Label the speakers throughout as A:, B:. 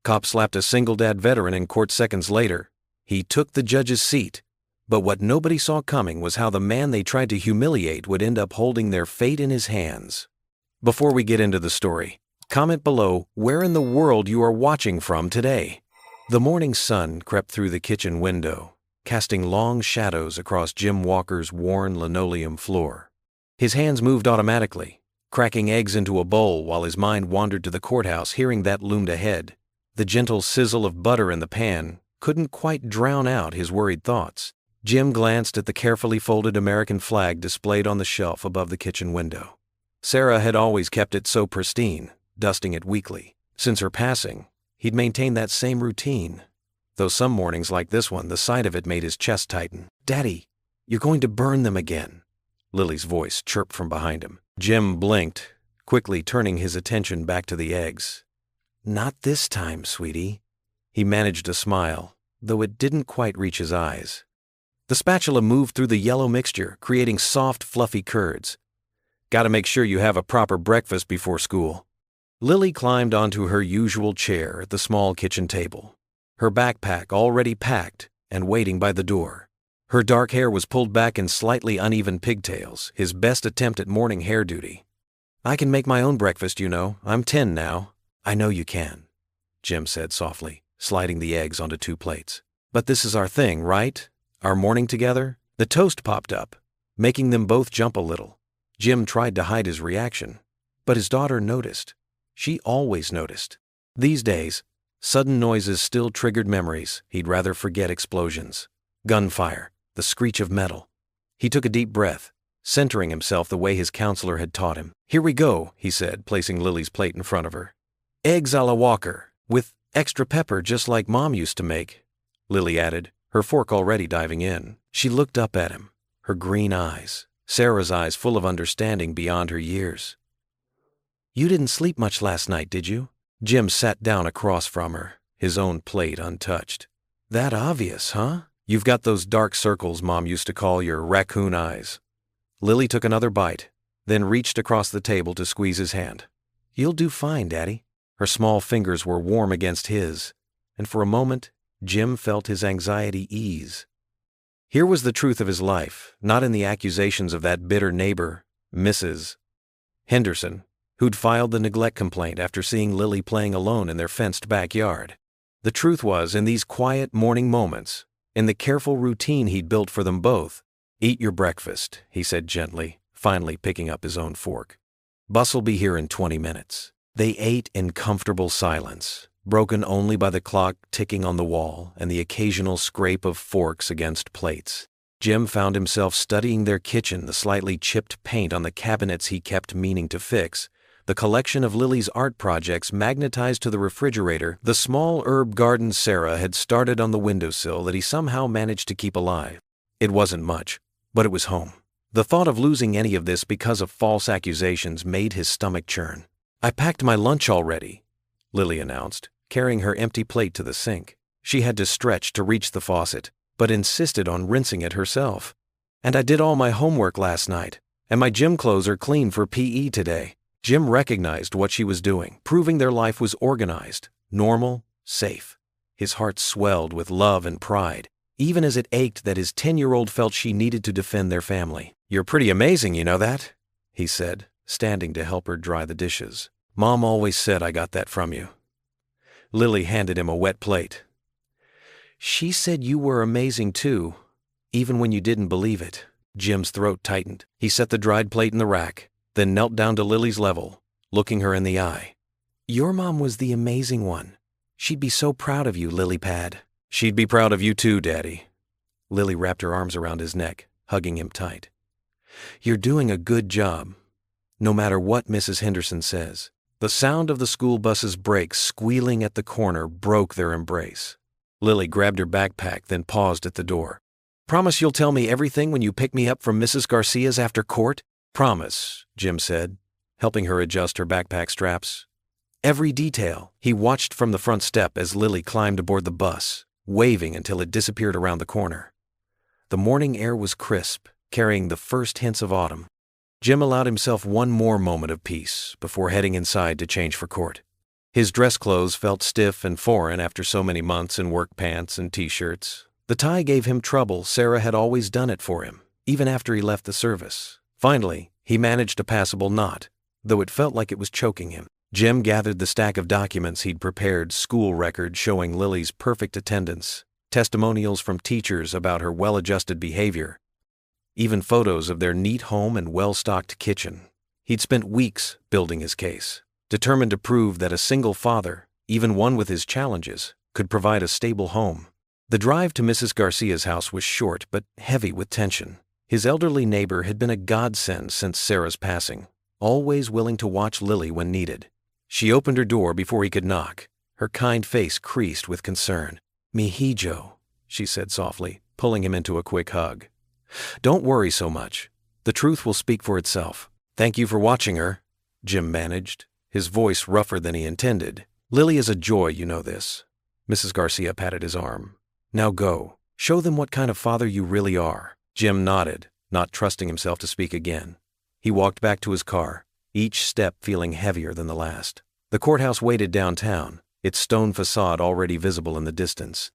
A: Cop slapped a single-dad veteran in court seconds later. He took the judge's seat. But what nobody saw coming was how the man they tried to humiliate would end up holding their fate in his hands. Before we get into the story, comment below where in the world you are watching from today. The morning sun crept through the kitchen window, casting long shadows across Jim Walker's worn linoleum floor. His hands moved automatically, cracking eggs into a bowl while his mind wandered to the courthouse, hearing that loomed ahead. The gentle sizzle of butter in the pan couldn't quite drown out his worried thoughts. Jim glanced at the carefully folded American flag displayed on the shelf above the kitchen window. Sarah had always kept it so pristine, dusting it weekly. Since her passing, he'd maintained that same routine, though some mornings like this one, the sight of it made his chest tighten. "Daddy, you're going to burn them again," Lily's voice chirped from behind him. Jim blinked, quickly turning his attention back to the eggs. "Not this time, sweetie." He managed a smile, though it didn't quite reach his eyes. The spatula moved through the yellow mixture, creating soft, fluffy curds. "Gotta make sure you have a proper breakfast before school." Lily climbed onto her usual chair at the small kitchen table, her backpack already packed and waiting by the door. Her dark hair was pulled back in slightly uneven pigtails, his best attempt at morning hair duty. "I can make my own breakfast, you know. I'm 10 now." "I know you can," Jim said softly, sliding the eggs onto 2 plates. "But this is our thing, right? Our morning together?" The toast popped up, making them both jump a little. Jim tried to hide his reaction, but his daughter noticed. She always noticed. These days, sudden noises still triggered memories he'd rather forget: explosions, gunfire, the screech of metal. He took a deep breath, centering himself the way his counselor had taught him. "Here we go," he said, placing Lily's plate in front of her. "Eggs a la Walker, with extra pepper just like Mom used to make," Lily added, her fork already diving in. She looked up at him, her green eyes, Sarah's eyes full of understanding beyond her years. "You didn't sleep much last night, did you?" Jim sat down across from her, his own plate untouched. "That obvious, huh? You've got those dark circles Mom used to call your raccoon eyes." Lily took another bite, then reached across the table to squeeze his hand. "You'll do fine, Daddy." Her small fingers were warm against his, and for a moment, Jim felt his anxiety ease. Here was the truth of his life, not in the accusations of that bitter neighbor, Mrs. Henderson, who'd filed the neglect complaint after seeing Lily playing alone in their fenced backyard. The truth was in these quiet morning moments, in the careful routine he'd built for them both. "Eat your breakfast," he said gently, finally picking up his own fork. "Bus will be here in 20 minutes. They ate in comfortable silence, broken only by the clock ticking on the wall and the occasional scrape of forks against plates. Jim found himself studying their kitchen, the slightly chipped paint on the cabinets he kept meaning to fix, the collection of Lily's art projects magnetized to the refrigerator, the small herb garden Sarah had started on the windowsill that he somehow managed to keep alive. It wasn't much, but it was home. The thought of losing any of this because of false accusations made his stomach churn. "I packed my lunch already," Lily announced, carrying her empty plate to the sink. She had to stretch to reach the faucet, but insisted on rinsing it herself. "And I did all my homework last night, and my gym clothes are clean for PE today." Jim recognized what she was doing, proving their life was organized, normal, safe. His heart swelled with love and pride, even as it ached that his 10-year-old felt she needed to defend their family. "You're pretty amazing, you know that?" he said, standing to help her dry the dishes. "Mom always said I got that from you." Lily handed him a wet plate. "She said you were amazing too, even when you didn't believe it." Jim's throat tightened. He set the dried plate in the rack, then knelt down to Lily's level, looking her in the eye. "Your mom was the amazing one. She'd be so proud of you, Lily Pad." "She'd be proud of you too, Daddy." Lily wrapped her arms around his neck, hugging him tight. "You're doing a good job, no matter what Mrs. Henderson says." The sound of the school bus's brakes squealing at the corner broke their embrace. Lily grabbed her backpack, then paused at the door. "Promise you'll tell me everything when you pick me up from Mrs. Garcia's after court?" "Promise," Jim said, helping her adjust her backpack straps. "Every detail." He watched from the front step as Lily climbed aboard the bus, waving until it disappeared around the corner. The morning air was crisp, carrying the first hints of autumn. Jim allowed himself one more moment of peace before heading inside to change for court. His dress clothes felt stiff and foreign after so many months in work pants and t-shirts. The tie gave him trouble. Sarah had always done it for him, even after he left the service. Finally, he managed a passable knot, though it felt like it was choking him. Jim gathered the stack of documents he'd prepared, school records showing Lily's perfect attendance, testimonials from teachers about her well-adjusted behavior, even photos of their neat home and well-stocked kitchen. He'd spent weeks building his case, determined to prove that a single father, even one with his challenges, could provide a stable home. The drive to Mrs. Garcia's house was short but heavy with tension. His elderly neighbor had been a godsend since Sarah's passing, always willing to watch Lily when needed. She opened her door before he could knock, her kind face creased with concern. "Mihijo," she said softly, pulling him into a quick hug. "Don't worry so much. The truth will speak for itself." "Thank you for watching her," Jim managed, his voice rougher than he intended. "Lily is a joy, you know this." Mrs. Garcia patted his arm. "Now go. Show them what kind of father you really are." Jim nodded, not trusting himself to speak again. He walked back to his car, each step feeling heavier than the last. The courthouse waited downtown, its stone facade already visible in the distance.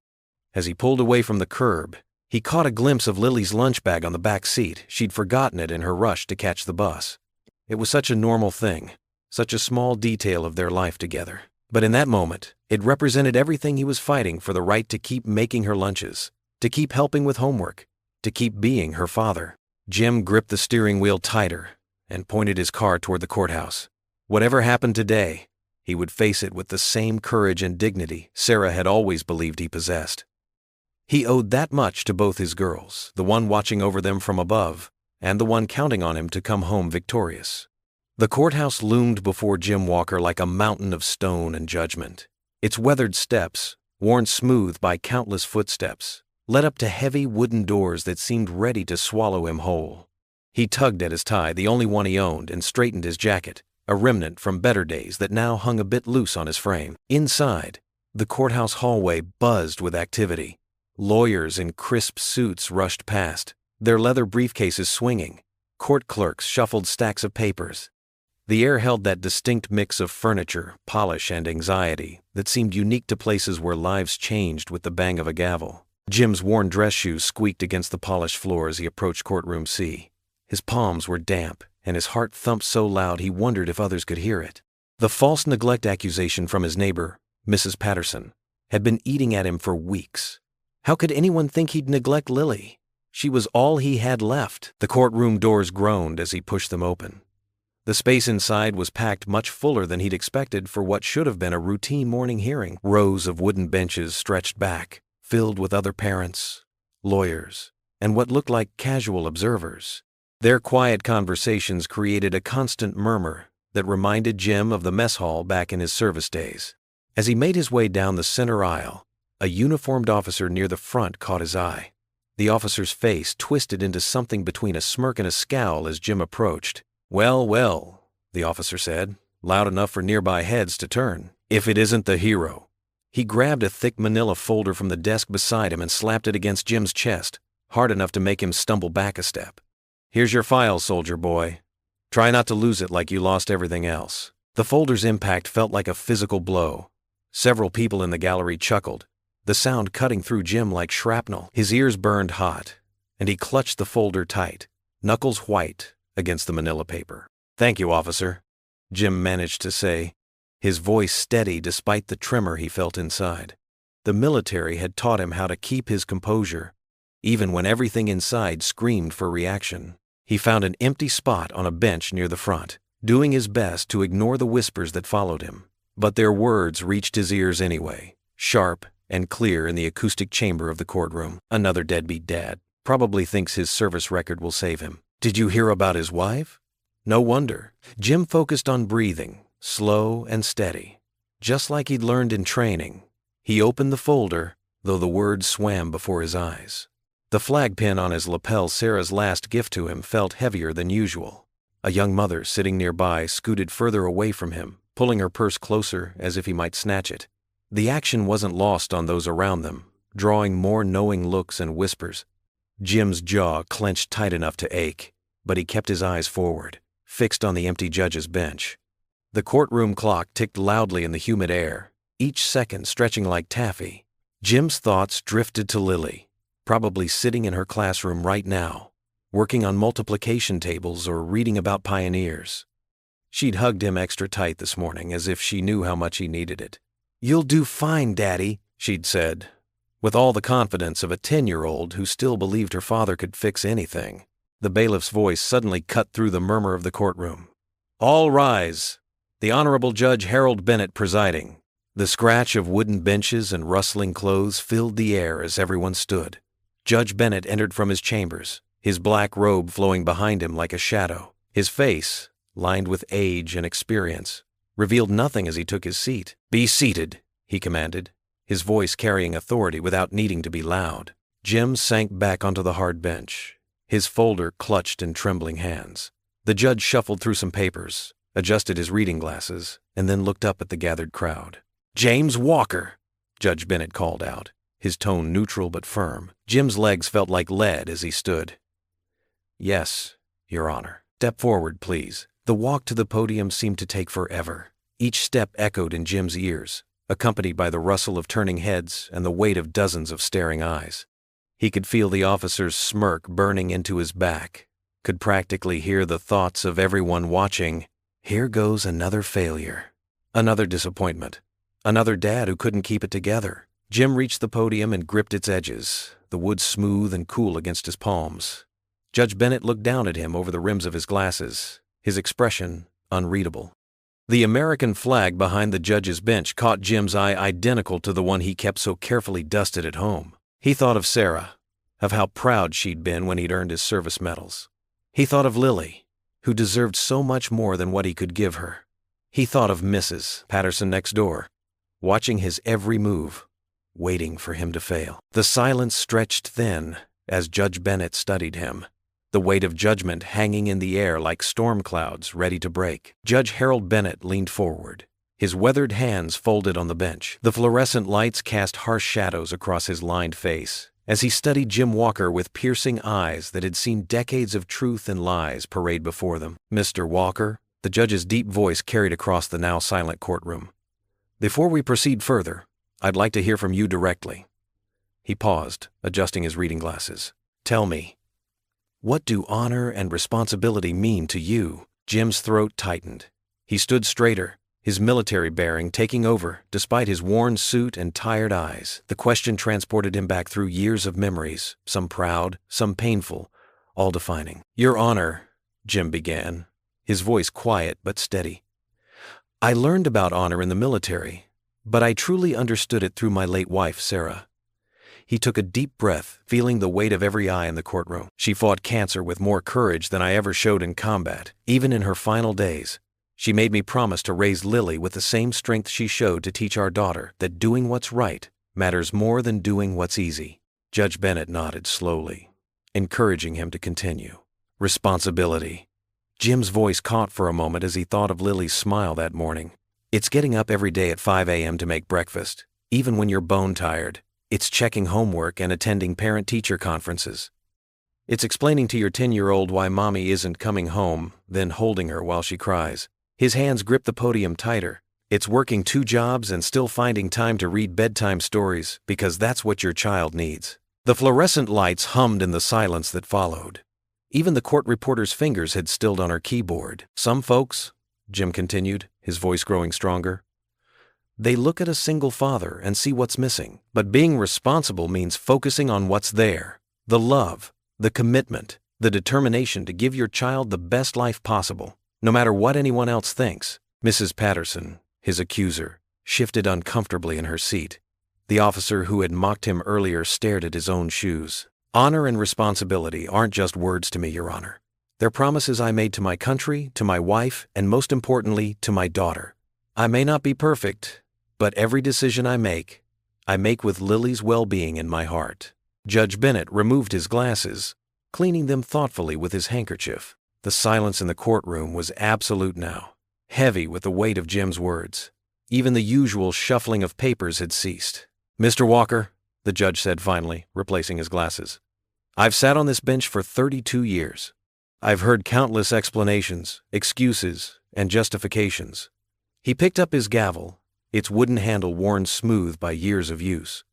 A: As he pulled away from the curb, he caught a glimpse of Lily's lunch bag on the back seat. She'd forgotten it in her rush to catch the bus. It was such a normal thing, such a small detail of their life together. But in that moment, it represented everything he was fighting for: the right to keep making her lunches, to keep helping with homework, to keep being her father. Jim gripped the steering wheel tighter and pointed his car toward the courthouse. Whatever happened today, he would face it with the same courage and dignity Sarah had always believed he possessed. He owed that much to both his girls, the one watching over them from above, and the one counting on him to come home victorious. The courthouse loomed before Jim Walker like a mountain of stone and judgment. Its weathered steps, worn smooth by countless footsteps, led up to heavy wooden doors that seemed ready to swallow him whole. He tugged at his tie, the only one he owned, and straightened his jacket, a remnant from better days that now hung a bit loose on his frame. Inside, the courthouse hallway buzzed with activity. Lawyers in crisp suits rushed past, their leather briefcases swinging. Court clerks shuffled stacks of papers. The air held that distinct mix of furniture, polish, and anxiety that seemed unique to places where lives changed with the bang of a gavel. Jim's worn dress shoes squeaked against the polished floor as he approached courtroom C. His palms were damp, and his heart thumped so loud he wondered if others could hear it. The false neglect accusation from his neighbor, Mrs. Patterson, had been eating at him for weeks. How could anyone think he'd neglect Lily? She was all he had left. The courtroom doors groaned as he pushed them open. The space inside was packed much fuller than he'd expected for what should have been a routine morning hearing. Rows of wooden benches stretched back, filled with other parents, lawyers, and what looked like casual observers. Their quiet conversations created a constant murmur that reminded Jim of the mess hall back in his service days. As he made his way down the center aisle, a uniformed officer near the front caught his eye. The officer's face twisted into something between a smirk and a scowl as Jim approached. "Well, well," the officer said, loud enough for nearby heads to turn. "If it isn't the hero." He grabbed a thick manila folder from the desk beside him and slapped it against Jim's chest, hard enough to make him stumble back a step. "Here's your file, soldier boy. Try not to lose it like you lost everything else." The folder's impact felt like a physical blow. Several people in the gallery chuckled, the sound cutting through Jim like shrapnel. His ears burned hot, and he clutched the folder tight, knuckles white against the manila paper. "Thank you, officer," Jim managed to say, his voice steady despite the tremor he felt inside. The military had taught him how to keep his composure, even when everything inside screamed for reaction. He found an empty spot on a bench near the front, doing his best to ignore the whispers that followed him. But their words reached his ears anyway, sharp and clear in the acoustic chamber of the courtroom. "Another deadbeat dad. Probably thinks his service record will save him. Did you hear about his wife?" No wonder. Jim focused on breathing, slow and steady, just like he'd learned in training. He opened the folder, though the words swam before his eyes. The flag pin on his lapel, Sarah's last gift to him, felt heavier than usual. A young mother sitting nearby scooted further away from him, pulling her purse closer as if he might snatch it. The action wasn't lost on those around them, drawing more knowing looks and whispers. Jim's jaw clenched tight enough to ache, but he kept his eyes forward, fixed on the empty judge's bench. The courtroom clock ticked loudly in the humid air, each second stretching like taffy. Jim's thoughts drifted to Lily, probably sitting in her classroom right now, working on multiplication tables or reading about pioneers. She'd hugged him extra tight this morning as if she knew how much he needed it. "You'll do fine, Daddy," she'd said, with all the confidence of a 10-year-old who still believed her father could fix anything. The bailiff's voice suddenly cut through the murmur of the courtroom. "All rise. The Honorable Judge Harold Bennett presiding." The scratch of wooden benches and rustling clothes filled the air as everyone stood. Judge Bennett entered from his chambers, his black robe flowing behind him like a shadow. His face, lined with age and experience, revealed nothing as he took his seat. "Be seated," he commanded, his voice carrying authority without needing to be loud. Jim sank back onto the hard bench, his folder clutched in trembling hands. The judge shuffled through some papers, adjusted his reading glasses, and then looked up at the gathered crowd. "James Walker," Judge Bennett called out, his tone neutral but firm. Jim's legs felt like lead as he stood. "Yes, Your Honor." "Step forward, please." The walk to the podium seemed to take forever. Each step echoed in Jim's ears, accompanied by the rustle of turning heads and the weight of dozens of staring eyes. He could feel the officer's smirk burning into his back, could practically hear the thoughts of everyone watching. Here goes another failure. Another disappointment. Another dad who couldn't keep it together. Jim reached the podium and gripped its edges, the wood smooth and cool against his palms. Judge Bennett looked down at him over the rims of his glasses, his expression unreadable. The American flag behind the judge's bench caught Jim's eye, identical to the one he kept so carefully dusted at home. He thought of Sarah, of how proud she'd been when he'd earned his service medals. He thought of Lily, who deserved so much more than what he could give her. He thought of Mrs. Patterson next door, watching his every move, waiting for him to fail. The silence stretched thin as Judge Bennett studied him, the weight of judgment hanging in the air like storm clouds ready to break. Judge Harold Bennett leaned forward, his weathered hands folded on the bench. The fluorescent lights cast harsh shadows across his lined face as he studied Jim Walker with piercing eyes that had seen decades of truth and lies parade before them. "Mr. Walker," the judge's deep voice carried across the now silent courtroom, "before we proceed further, I'd like to hear from you directly." He paused, adjusting his reading glasses. "Tell me, what do honor and responsibility mean to you?" Jim's throat tightened. He stood straighter, his military bearing taking over despite his worn suit and tired eyes. The question transported him back through years of memories, some proud, some painful, all defining. "Your Honor," Jim began, his voice quiet but steady, "I learned about honor in the military, but I truly understood it through my late wife, Sarah." He took a deep breath, feeling the weight of every eye in the courtroom. "She fought cancer with more courage than I ever showed in combat. Even in her final days, she made me promise to raise Lily with the same strength she showed to teach our daughter that doing what's right matters more than doing what's easy." Judge Bennett nodded slowly, encouraging him to continue. "Responsibility." Jim's voice caught for a moment as he thought of Lily's smile that morning. "It's getting up every day at 5 a.m. to make breakfast, even when you're bone-tired. It's checking homework and attending parent-teacher conferences. It's explaining to your 10-year-old why mommy isn't coming home, then holding her while she cries." His hands gripped the podium tighter. "It's working 2 jobs and still finding time to read bedtime stories because that's what your child needs." The fluorescent lights hummed in the silence that followed. Even the court reporter's fingers had stilled on her keyboard. "Some folks," Jim continued, his voice growing stronger, "they look at a single father and see what's missing. But being responsible means focusing on what's there. The love, the commitment, the determination to give your child the best life possible, no matter what anyone else thinks." Mrs. Patterson, his accuser, shifted uncomfortably in her seat. The officer who had mocked him earlier stared at his own shoes. "Honor and responsibility aren't just words to me, Your Honor. They're promises I made to my country, to my wife, and most importantly, to my daughter. I may not be perfect, but every decision I make with Lily's well-being in my heart." Judge Bennett removed his glasses, cleaning them thoughtfully with his handkerchief. The silence in the courtroom was absolute now, heavy with the weight of Jim's words. Even the usual shuffling of papers had ceased. "Mr. Walker," the judge said finally, replacing his glasses, "I've sat on this bench for 32 years. I've heard countless explanations, excuses, and justifications. He picked up his gavel, its wooden handle worn smooth by years of use.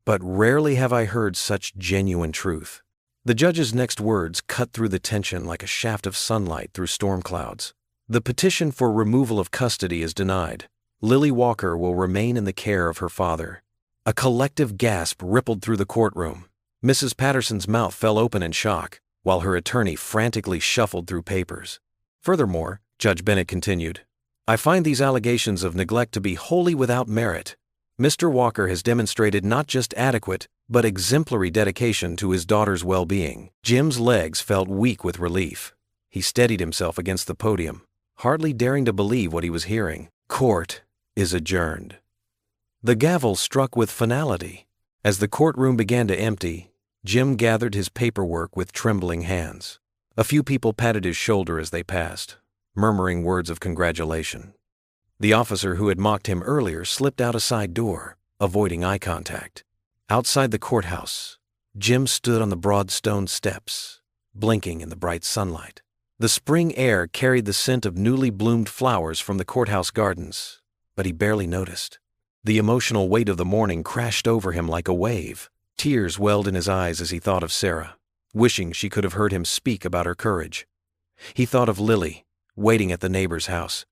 A: But rarely have I heard such genuine truth. The judge's next words cut through the tension like a shaft of sunlight through storm clouds. The petition for removal of custody is denied. Lily Walker will remain in the care of her father. A collective gasp rippled through the courtroom. Mrs. Patterson's mouth fell open in shock, while her attorney frantically shuffled through papers. Furthermore, Judge Bennett continued, I find these allegations of neglect to be wholly without merit. Mr. Walker has demonstrated not just adequate, but exemplary dedication to his daughter's well-being. Jim's legs felt weak with relief. He steadied himself against the podium, hardly daring to believe what he was hearing. Court is adjourned. The gavel struck with finality. As the courtroom began to empty, Jim gathered his paperwork with trembling hands. A few people patted his shoulder as they passed, murmuring words of congratulation. The officer who had mocked him earlier slipped out a side door, avoiding eye contact. Outside the courthouse, Jim stood on the broad stone steps, blinking in the bright sunlight. The spring air carried the scent of newly bloomed flowers from the courthouse gardens, but he barely noticed. The emotional weight of the morning crashed over him like a wave. Tears welled in his eyes as he thought of Sarah, wishing she could have heard him speak about her courage. He thought of Lily, waiting at the neighbor's house,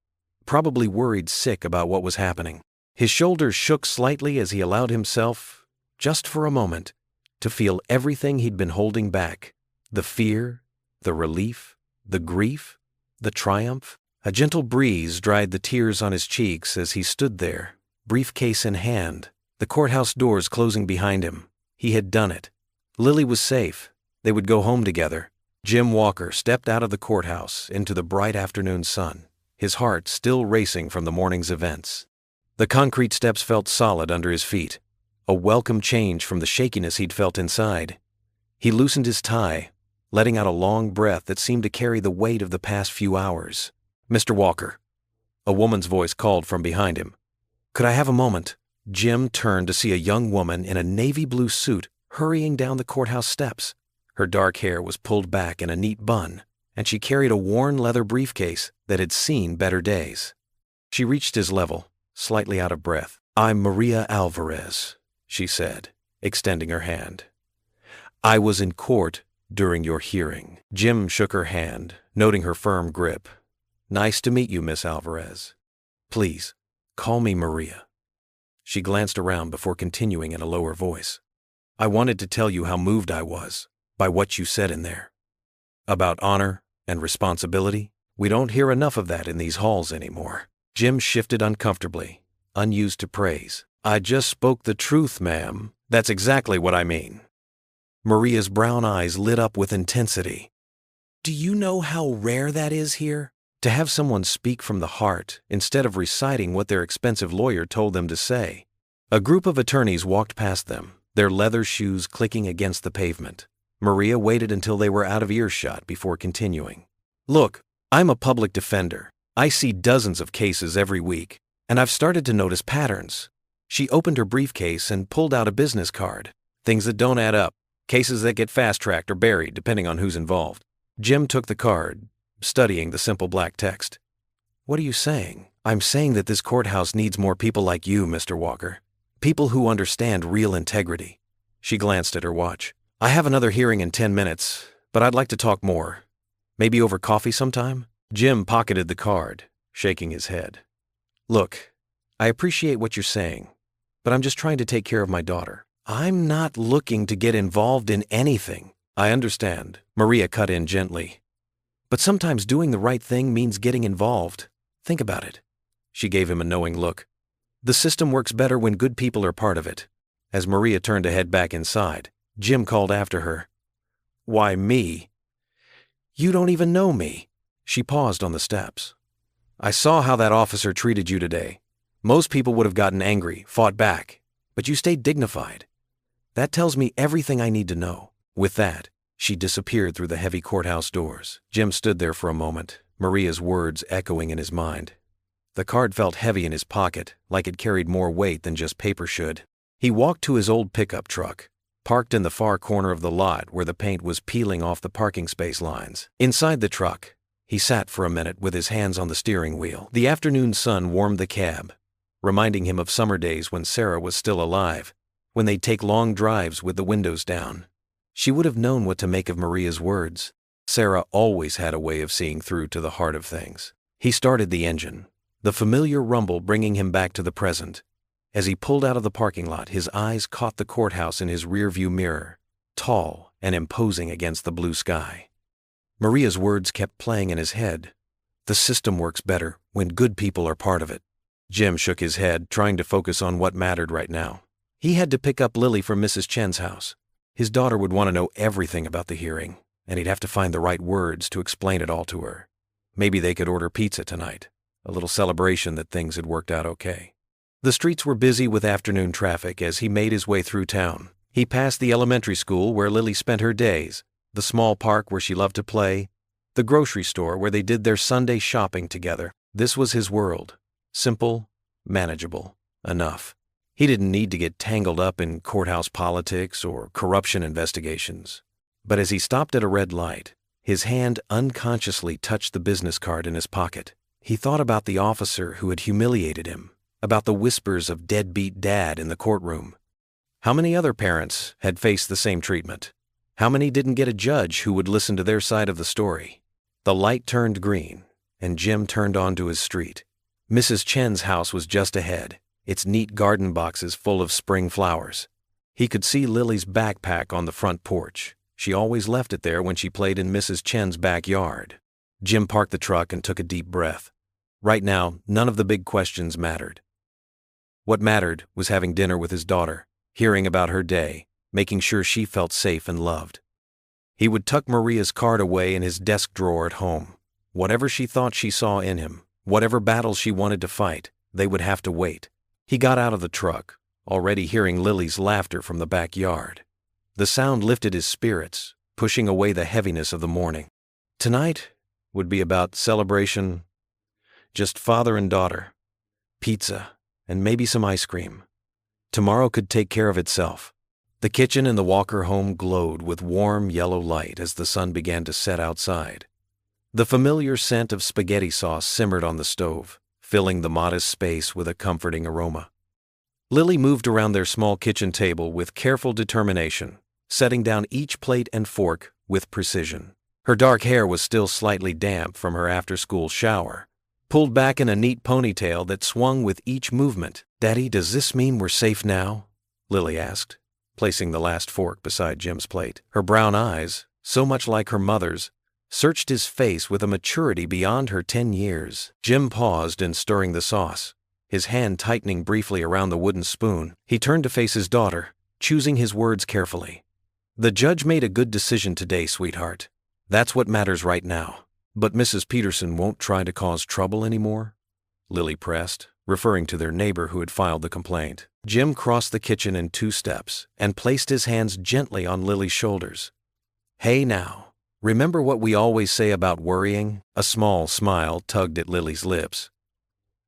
A: probably worried sick about what was happening. His shoulders shook slightly as he allowed himself, just for a moment, to feel everything he'd been holding back. The fear, the relief, the grief, the triumph. A gentle breeze dried the tears on his cheeks as he stood there, briefcase in hand, the courthouse doors closing behind him. He had done it. Lily was safe. They would go home together. Jim Walker stepped out of the courthouse into the bright afternoon sun, his heart still racing from the morning's events. The concrete steps felt solid under his feet, a welcome change from the shakiness he'd felt inside. He loosened his tie, letting out a long breath that seemed to carry the weight of the past few hours. Mr. Walker. A woman's voice called from behind him. Could I have a moment? Jim turned to see a young woman in a navy blue suit hurrying down the courthouse steps. Her dark hair was pulled back in a neat bun, and she carried a worn leather briefcase that had seen better days. She reached his level, slightly out of breath. I'm Maria Alvarez, she said, extending her hand. I was in court during your hearing. Jim shook her hand, noting her firm grip. Nice to meet you, Miss Alvarez. Please, call me Maria. She glanced around before continuing in a lower voice. I wanted to tell you how moved I was by what you said in there. About honor and responsibility. We don't hear enough of that in these halls anymore. Jim shifted uncomfortably, unused to praise. I just spoke the truth, ma'am. That's exactly what I mean. Maria's brown eyes lit up with intensity. Do you know how rare that is here? To have someone speak from the heart instead of reciting what their expensive lawyer told them to say. A group of attorneys walked past them, their leather shoes clicking against the pavement. Maria waited until they were out of earshot before continuing. Look, I'm a public defender. I see dozens of cases every week, and I've started to notice patterns. She opened her briefcase and pulled out a business card. Things that don't add up, cases that get fast-tracked or buried depending on who's involved. Jim took the card, studying the simple black text. What are you saying? I'm saying that this courthouse needs more people like you, Mr. Walker. People who understand real integrity. She glanced at her watch. I have another hearing in 10 minutes, but I'd like to talk more. Maybe over coffee sometime? Jim pocketed the card, shaking his head. Look, I appreciate what you're saying, but I'm just trying to take care of my daughter. I'm not looking to get involved in anything. I understand, Maria cut in gently. But sometimes doing the right thing means getting involved. Think about it. She gave him a knowing look. The system works better when good people are part of it. As Maria turned to head back inside, Jim called after her. Why me? You don't even know me. She paused on the steps. I saw how that officer treated you today. Most people would have gotten angry, fought back, but you stayed dignified. That tells me everything I need to know. With that, she disappeared through the heavy courthouse doors. Jim stood there for a moment, Maria's words echoing in his mind. The card felt heavy in his pocket, like it carried more weight than just paper should. He walked to his old pickup truck, parked in the far corner of the lot where the paint was peeling off the parking space lines. Inside the truck, He sat for a minute with his hands on the steering wheel. The afternoon sun warmed the cab, reminding him of summer days when Sarah was still alive, when they'd take long drives with the windows down. She would have known what to make of Maria's words. Sarah always had a way of seeing through to the heart of things. He started the engine, the familiar rumble bringing him back to the present. As he pulled out of the parking lot, his eyes caught the courthouse in his rearview mirror, tall and imposing against the blue sky. Maria's words kept playing in his head. The system works better when good people are part of it. Jim shook his head, trying to focus on what mattered right now. He had to pick up Lily from Mrs. Chen's house. His daughter would want to know everything about the hearing, and he'd have to find the right words to explain it all to her. Maybe they could order pizza tonight, a little celebration that things had worked out okay. The streets were busy with afternoon traffic as he made his way through town. He passed the elementary school where Lily spent her days, the small park where she loved to play, the grocery store where they did their Sunday shopping together. This was his world. Simple, manageable, enough. He didn't need to get tangled up in courthouse politics or corruption investigations. But as he stopped at a red light, his hand unconsciously touched the business card in his pocket. He thought about the officer who had humiliated him, about the whispers of deadbeat dad in the courtroom. How many other parents had faced the same treatment? How many didn't get a judge who would listen to their side of the story? The light turned green, and Jim turned onto his street. Mrs. Chen's house was just ahead, its neat garden boxes full of spring flowers. He could see Lily's backpack on the front porch. She always left it there when she played in Mrs. Chen's backyard. Jim parked the truck and took a deep breath. Right now, none of the big questions mattered. What mattered was having dinner with his daughter, hearing about her day, making sure she felt safe and loved. He would tuck Maria's card away in his desk drawer at home. Whatever she thought she saw in him, whatever battles she wanted to fight, they would have to wait. He got out of the truck, already hearing Lily's laughter from the backyard. The sound lifted his spirits, pushing away the heaviness of the morning. Tonight would be about celebration, just father and daughter, pizza, and maybe some ice cream. Tomorrow could take care of itself. The kitchen in the Walker home glowed with warm yellow light as the sun began to set outside. The familiar scent of spaghetti sauce simmered on the stove, filling the modest space with a comforting aroma. Lily moved around their small kitchen table with careful determination, setting down each plate and fork with precision. Her dark hair was still slightly damp from her after-school shower, pulled back in a neat ponytail that swung with each movement. "Daddy, does this mean we're safe now?" Lily asked, placing the last fork beside Jim's plate. Her brown eyes, so much like her mother's, searched his face with a maturity beyond her 10 years. Jim paused in stirring the sauce, his hand tightening briefly around the wooden spoon. He turned to face his daughter, choosing his words carefully. "The judge made a good decision today, sweetheart. That's what matters right now. But Mrs. Peterson won't try to cause trouble anymore?" Lily pressed, referring to their neighbor who had filed the complaint. Jim crossed the kitchen in 2 steps and placed his hands gently on Lily's shoulders. "Hey now, remember what we always say about worrying?" A small smile tugged at Lily's lips.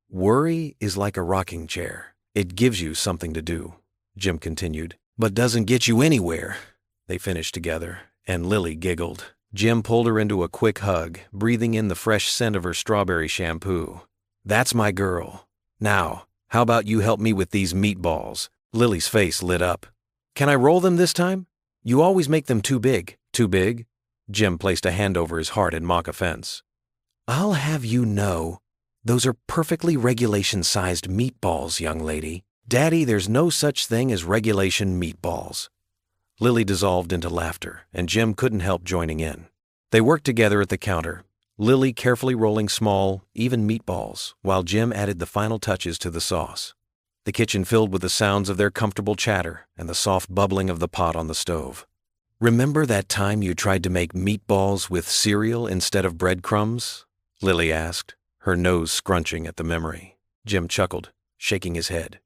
A: "Worry is like a rocking chair. It gives you something to do," Jim continued, "but doesn't get you anywhere." They finished together, and Lily giggled. Jim pulled her into a quick hug, breathing in the fresh scent of her strawberry shampoo. "That's my girl. Now, how about you help me with these meatballs?" Lily's face lit up. "Can I roll them this time? You always make them too big." "Too big?" Jim placed a hand over his heart in mock offense. "I'll have you know, those are perfectly regulation-sized meatballs, young lady. Daddy, there's no such thing as regulation meatballs." Lily dissolved into laughter, and Jim couldn't help joining in. They worked together at the counter, Lily carefully rolling small, even meatballs, while Jim added the final touches to the sauce. The kitchen filled with the sounds of their comfortable chatter and the soft bubbling of the pot on the stove. "Remember that time you tried to make meatballs with cereal instead of breadcrumbs?" Lily asked, her nose scrunching at the memory. Jim chuckled, shaking his head.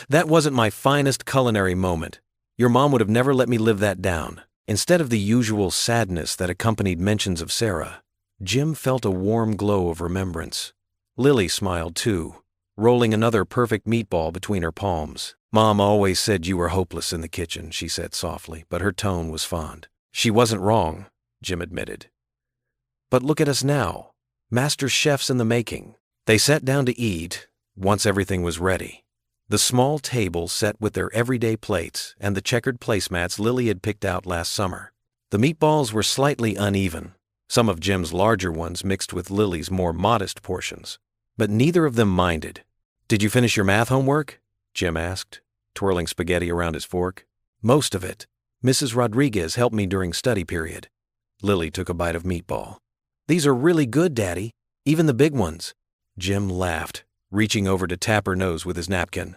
A: "That wasn't my finest culinary moment. Your mom would have never let me live that down." Instead of the usual sadness that accompanied mentions of Sarah, Jim felt a warm glow of remembrance. Lily smiled too, rolling another perfect meatball between her palms. "Mom always said you were hopeless in the kitchen," she said softly, but her tone was fond. "She wasn't wrong," Jim admitted. But look at us now. Master chefs in the making. They sat down to eat once everything was ready. The small table set with their everyday plates and the checkered placemats Lily had picked out last summer. The meatballs were slightly uneven, some of Jim's larger ones mixed with Lily's more modest portions. But neither of them minded. "Did you finish your math homework?" Jim asked, twirling spaghetti around his fork. "Most of it. Mrs. Rodriguez helped me during study period." Lily took a bite of meatball. "These are really good, Daddy. Even the big ones." Jim laughed, reaching over to tap her nose with his napkin.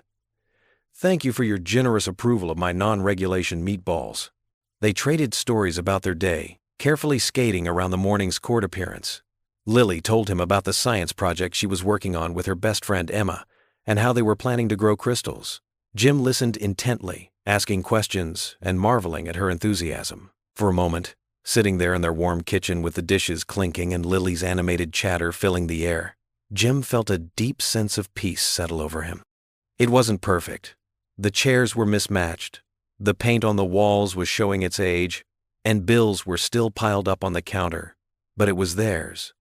A: "Thank you for your generous approval of my non-regulation meatballs." They traded stories about their day, carefully skating around the morning's court appearance. Lily told him about the science project she was working on with her best friend Emma, and how they were planning to grow crystals. Jim listened intently, asking questions and marveling at her enthusiasm. For a moment, sitting there in their warm kitchen with the dishes clinking and Lily's animated chatter filling the air, Jim felt a deep sense of peace settle over him. It wasn't perfect. The chairs were mismatched, the paint on the walls was showing its age, and bills were still piled up on the counter, but it was theirs.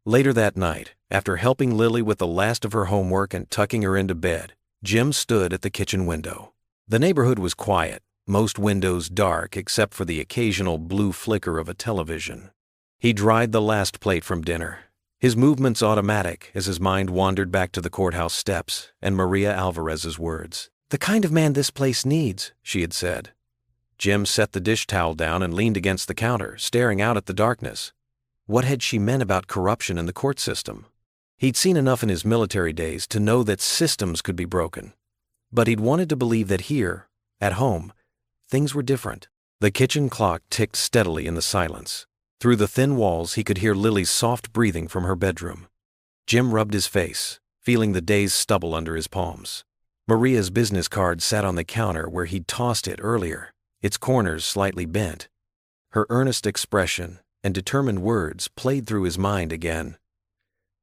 A: Later that night, after helping Lily with the last of her homework and tucking her into bed, Jim stood at the kitchen window. The neighborhood was quiet, most windows dark except for the occasional blue flicker of a television. He dried the last plate from dinner, his movements automatic as his mind wandered back to the courthouse steps and Maria Alvarez's words. "The kind of man this place needs," she had said. Jim set the dish towel down and leaned against the counter, staring out at the darkness. What had she meant about corruption in the court system? He'd seen enough in his military days to know that systems could be broken. But he'd wanted to believe that here, at home, things were different. The kitchen clock ticked steadily in the silence. Through the thin walls, he could hear Lily's soft breathing from her bedroom. Jim rubbed his face, feeling the day's stubble under his palms. Maria's business card sat on the counter where he'd tossed it earlier, its corners slightly bent. Her earnest expression and determined words played through his mind again.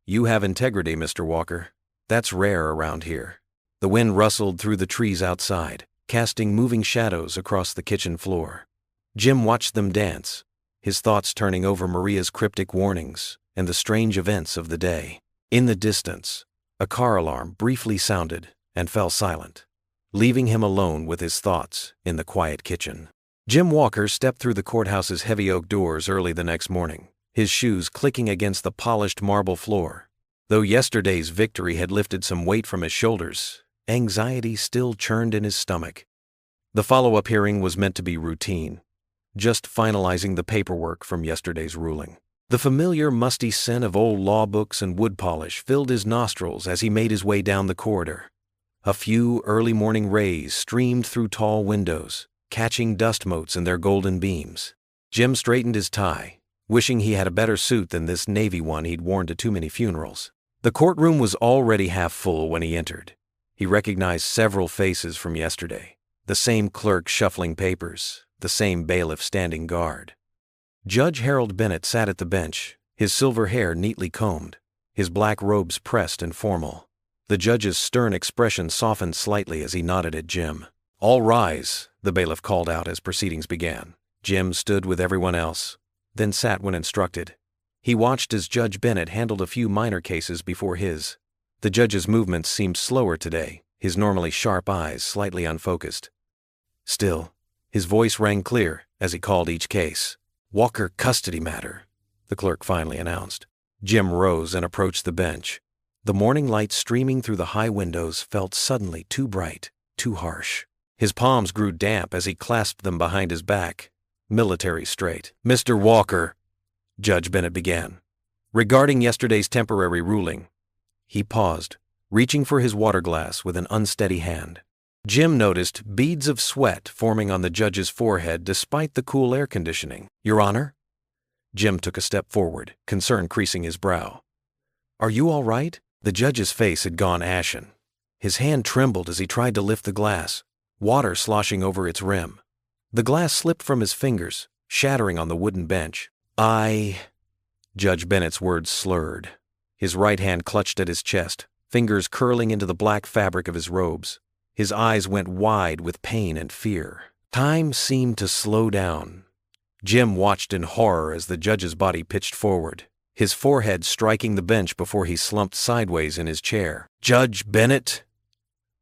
A: "You have integrity, Mr. Walker. That's rare around here." The wind rustled through the trees outside, casting moving shadows across the kitchen floor. Jim watched them dance, his thoughts turning over Maria's cryptic warnings and the strange events of the day. In the distance, a car alarm briefly sounded and fell silent, leaving him alone with his thoughts in the quiet kitchen. Jim Walker stepped through the courthouse's heavy oak doors early the next morning, his shoes clicking against the polished marble floor. Though yesterday's victory had lifted some weight from his shoulders, anxiety still churned in his stomach. The follow-up hearing was meant to be routine, just finalizing the paperwork from yesterday's ruling. The familiar musty scent of old law books and wood polish filled his nostrils as he made his way down the corridor. A few early morning rays streamed through tall windows, catching dust motes in their golden beams. Jim straightened his tie, wishing he had a better suit than this navy one he'd worn to too many funerals. The courtroom was already half full when he entered. He recognized several faces from yesterday, the same clerk shuffling papers, the same bailiff standing guard. Judge Harold Bennett sat at the bench, his silver hair neatly combed, his black robes pressed and formal. The judge's stern expression softened slightly as he nodded at Jim. "All rise," the bailiff called out as proceedings began. Jim stood with everyone else, then sat when instructed. He watched as Judge Bennett handled a few minor cases before his. The judge's movements seemed slower today, his normally sharp eyes slightly unfocused. Still, his voice rang clear as he called each case. "Walker custody matter," the clerk finally announced. Jim rose and approached the bench. The morning light streaming through the high windows felt suddenly too bright, too harsh. His palms grew damp as he clasped them behind his back, military straight. "Mr. Walker," Judge Bennett began, "regarding yesterday's temporary ruling." He paused, reaching for his water glass with an unsteady hand. Jim noticed beads of sweat forming on the judge's forehead despite the cool air conditioning. "Your Honor?" Jim took a step forward, concern creasing his brow. "Are you all right?" The judge's face had gone ashen. His hand trembled as he tried to lift the glass, water sloshing over its rim. The glass slipped from his fingers, shattering on the wooden bench. Judge Bennett's words slurred. His right hand clutched at his chest, fingers curling into the black fabric of his robes. His eyes went wide with pain and fear. Time seemed to slow down. Jim watched in horror as the judge's body pitched forward, his forehead striking the bench before he slumped sideways in his chair. "Judge Bennett!"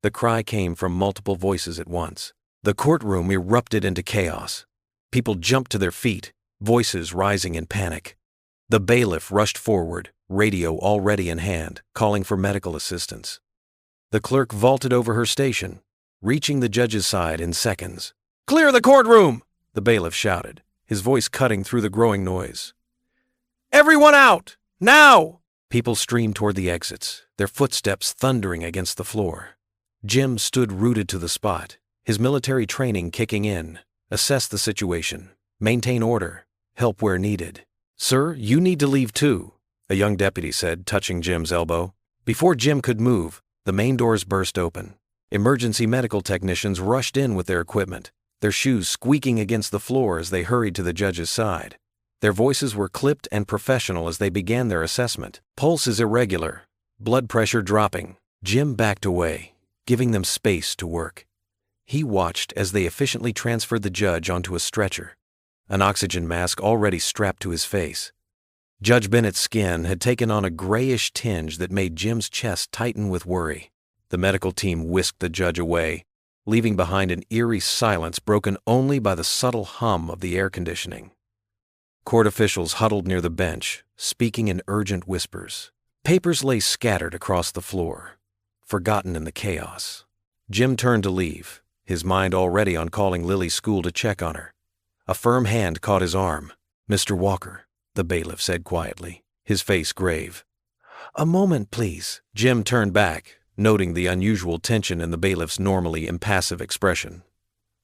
A: The cry came from multiple voices at once. The courtroom erupted into chaos. People jumped to their feet, voices rising in panic. The bailiff rushed forward, radio already in hand, calling for medical assistance. The clerk vaulted over her station, reaching the judge's side in seconds. "Clear the courtroom!" the bailiff shouted, his voice cutting through the growing noise. "Everyone out! Now!" People streamed toward the exits, their footsteps thundering against the floor. Jim stood rooted to the spot, his military training kicking in, assess the situation, maintain order, help where needed. "Sir, you need to leave too," a young deputy said, touching Jim's elbow. Before Jim could move, the main doors burst open. Emergency medical technicians rushed in with their equipment, their shoes squeaking against the floor as they hurried to the judge's side. Their voices were clipped and professional as they began their assessment. Pulses irregular, blood pressure dropping. Jim backed away, giving them space to work. He watched as they efficiently transferred the judge onto a stretcher, an oxygen mask already strapped to his face. Judge Bennett's skin had taken on a grayish tinge that made Jim's chest tighten with worry. The medical team whisked the judge away, leaving behind an eerie silence broken only by the subtle hum of the air conditioning. Court officials huddled near the bench, speaking in urgent whispers. Papers lay scattered across the floor, forgotten in the chaos. Jim turned to leave, his mind already on calling Lily's school to check on her. A firm hand caught his arm. "Mr. Walker," the bailiff said quietly, his face grave. "A moment, please." Jim turned back, noting the unusual tension in the bailiff's normally impassive expression.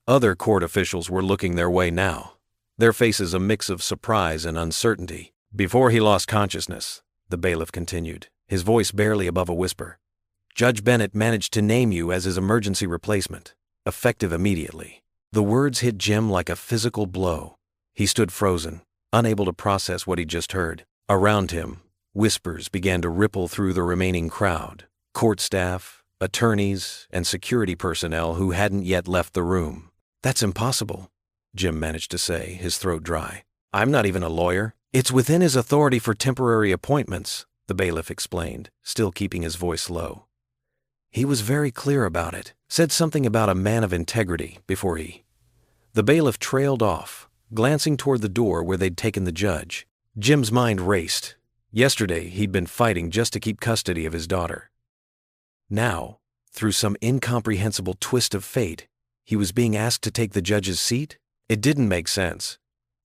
A: Other court officials were looking their way now, their faces a mix of surprise and uncertainty. "Before he lost consciousness," the bailiff continued, his voice barely above a whisper, "Judge Bennett managed to name you as his emergency replacement, effective immediately." The words hit Jim like a physical blow. He stood frozen, unable to process what he just heard. Around him, whispers began to ripple through the remaining crowd. Court staff, attorneys, and security personnel who hadn't yet left the room. "That's impossible," Jim managed to say, his throat dry. "I'm not even a lawyer." "It's within his authority for temporary appointments," the bailiff explained, still keeping his voice low. "He was very clear about it, said something about a man of integrity before he—" The bailiff trailed off, glancing toward the door where they'd taken the judge. Jim's mind raced. Yesterday, he'd been fighting just to keep custody of his daughter. Now, through some incomprehensible twist of fate, he was being asked to take the judge's seat? It didn't make sense.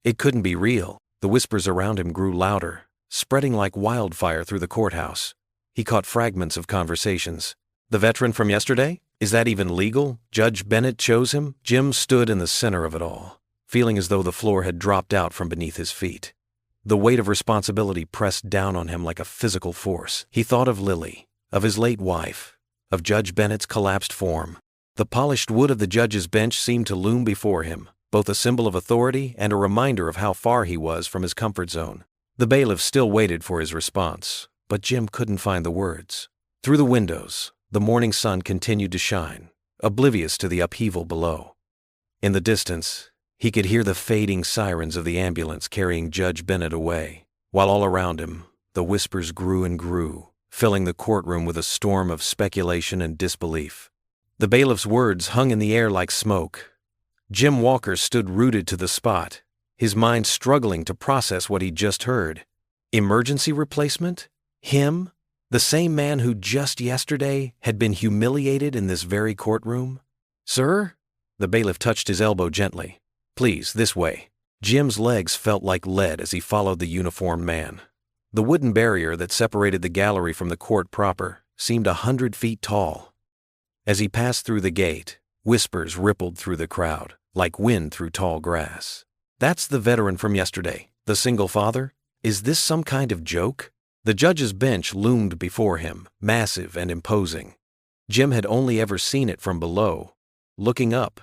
A: It couldn't be real. The whispers around him grew louder, spreading like wildfire through the courthouse. He caught fragments of conversations. "The veteran from yesterday? Is that even legal? Judge Bennett chose him?" Jim stood in the center of it all, feeling as though the floor had dropped out from beneath his feet. The weight of responsibility pressed down on him like a physical force. He thought of Lily, of his late wife, of Judge Bennett's collapsed form. The polished wood of the judge's bench seemed to loom before him, both a symbol of authority and a reminder of how far he was from his comfort zone. The bailiff still waited for his response, but Jim couldn't find the words. Through the windows, the morning sun continued to shine, oblivious to the upheaval below. In the distance, he could hear the fading sirens of the ambulance carrying Judge Bennett away, while all around him, the whispers grew and grew, filling the courtroom with a storm of speculation and disbelief. The bailiff's words hung in the air like smoke. Jim Walker stood rooted to the spot, his mind struggling to process what he'd just heard. Emergency replacement? Him? The same man who just yesterday had been humiliated in this very courtroom? "Sir?" The bailiff touched his elbow gently. "Please, this way." Jim's legs felt like lead as he followed the uniformed man. The wooden barrier that separated the gallery from the court proper seemed 100 feet tall. As he passed through the gate, whispers rippled through the crowd, like wind through tall grass. "That's the veteran from yesterday, the single father? Is this some kind of joke?" The judge's bench loomed before him, massive and imposing. Jim had only ever seen it from below, looking up.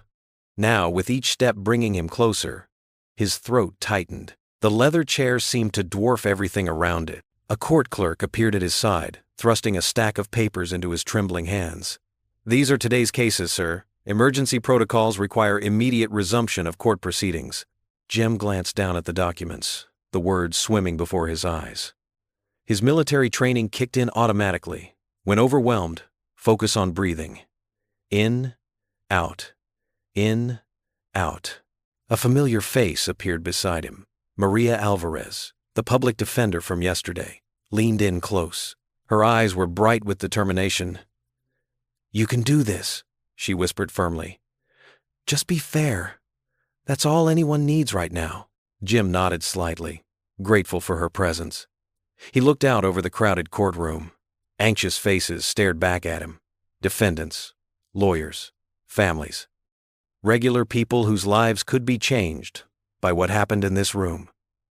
A: Now, with each step bringing him closer, his throat tightened. The leather chair seemed to dwarf everything around it. A court clerk appeared at his side, thrusting a stack of papers into his trembling hands. "These are today's cases, sir. Emergency protocols require immediate resumption of court proceedings." Jim glanced down at the documents, the words swimming before his eyes. His military training kicked in automatically. When overwhelmed, focus on breathing. In, out, in, out. A familiar face appeared beside him. Maria Alvarez, the public defender from yesterday, leaned in close. Her eyes were bright with determination. "You can do this," she whispered firmly. "Just be fair. That's all anyone needs right now." Jim nodded slightly, grateful for her presence. He looked out over the crowded courtroom. Anxious faces stared back at him. Defendants, lawyers, families. Regular people whose lives could be changed by what happened in this room,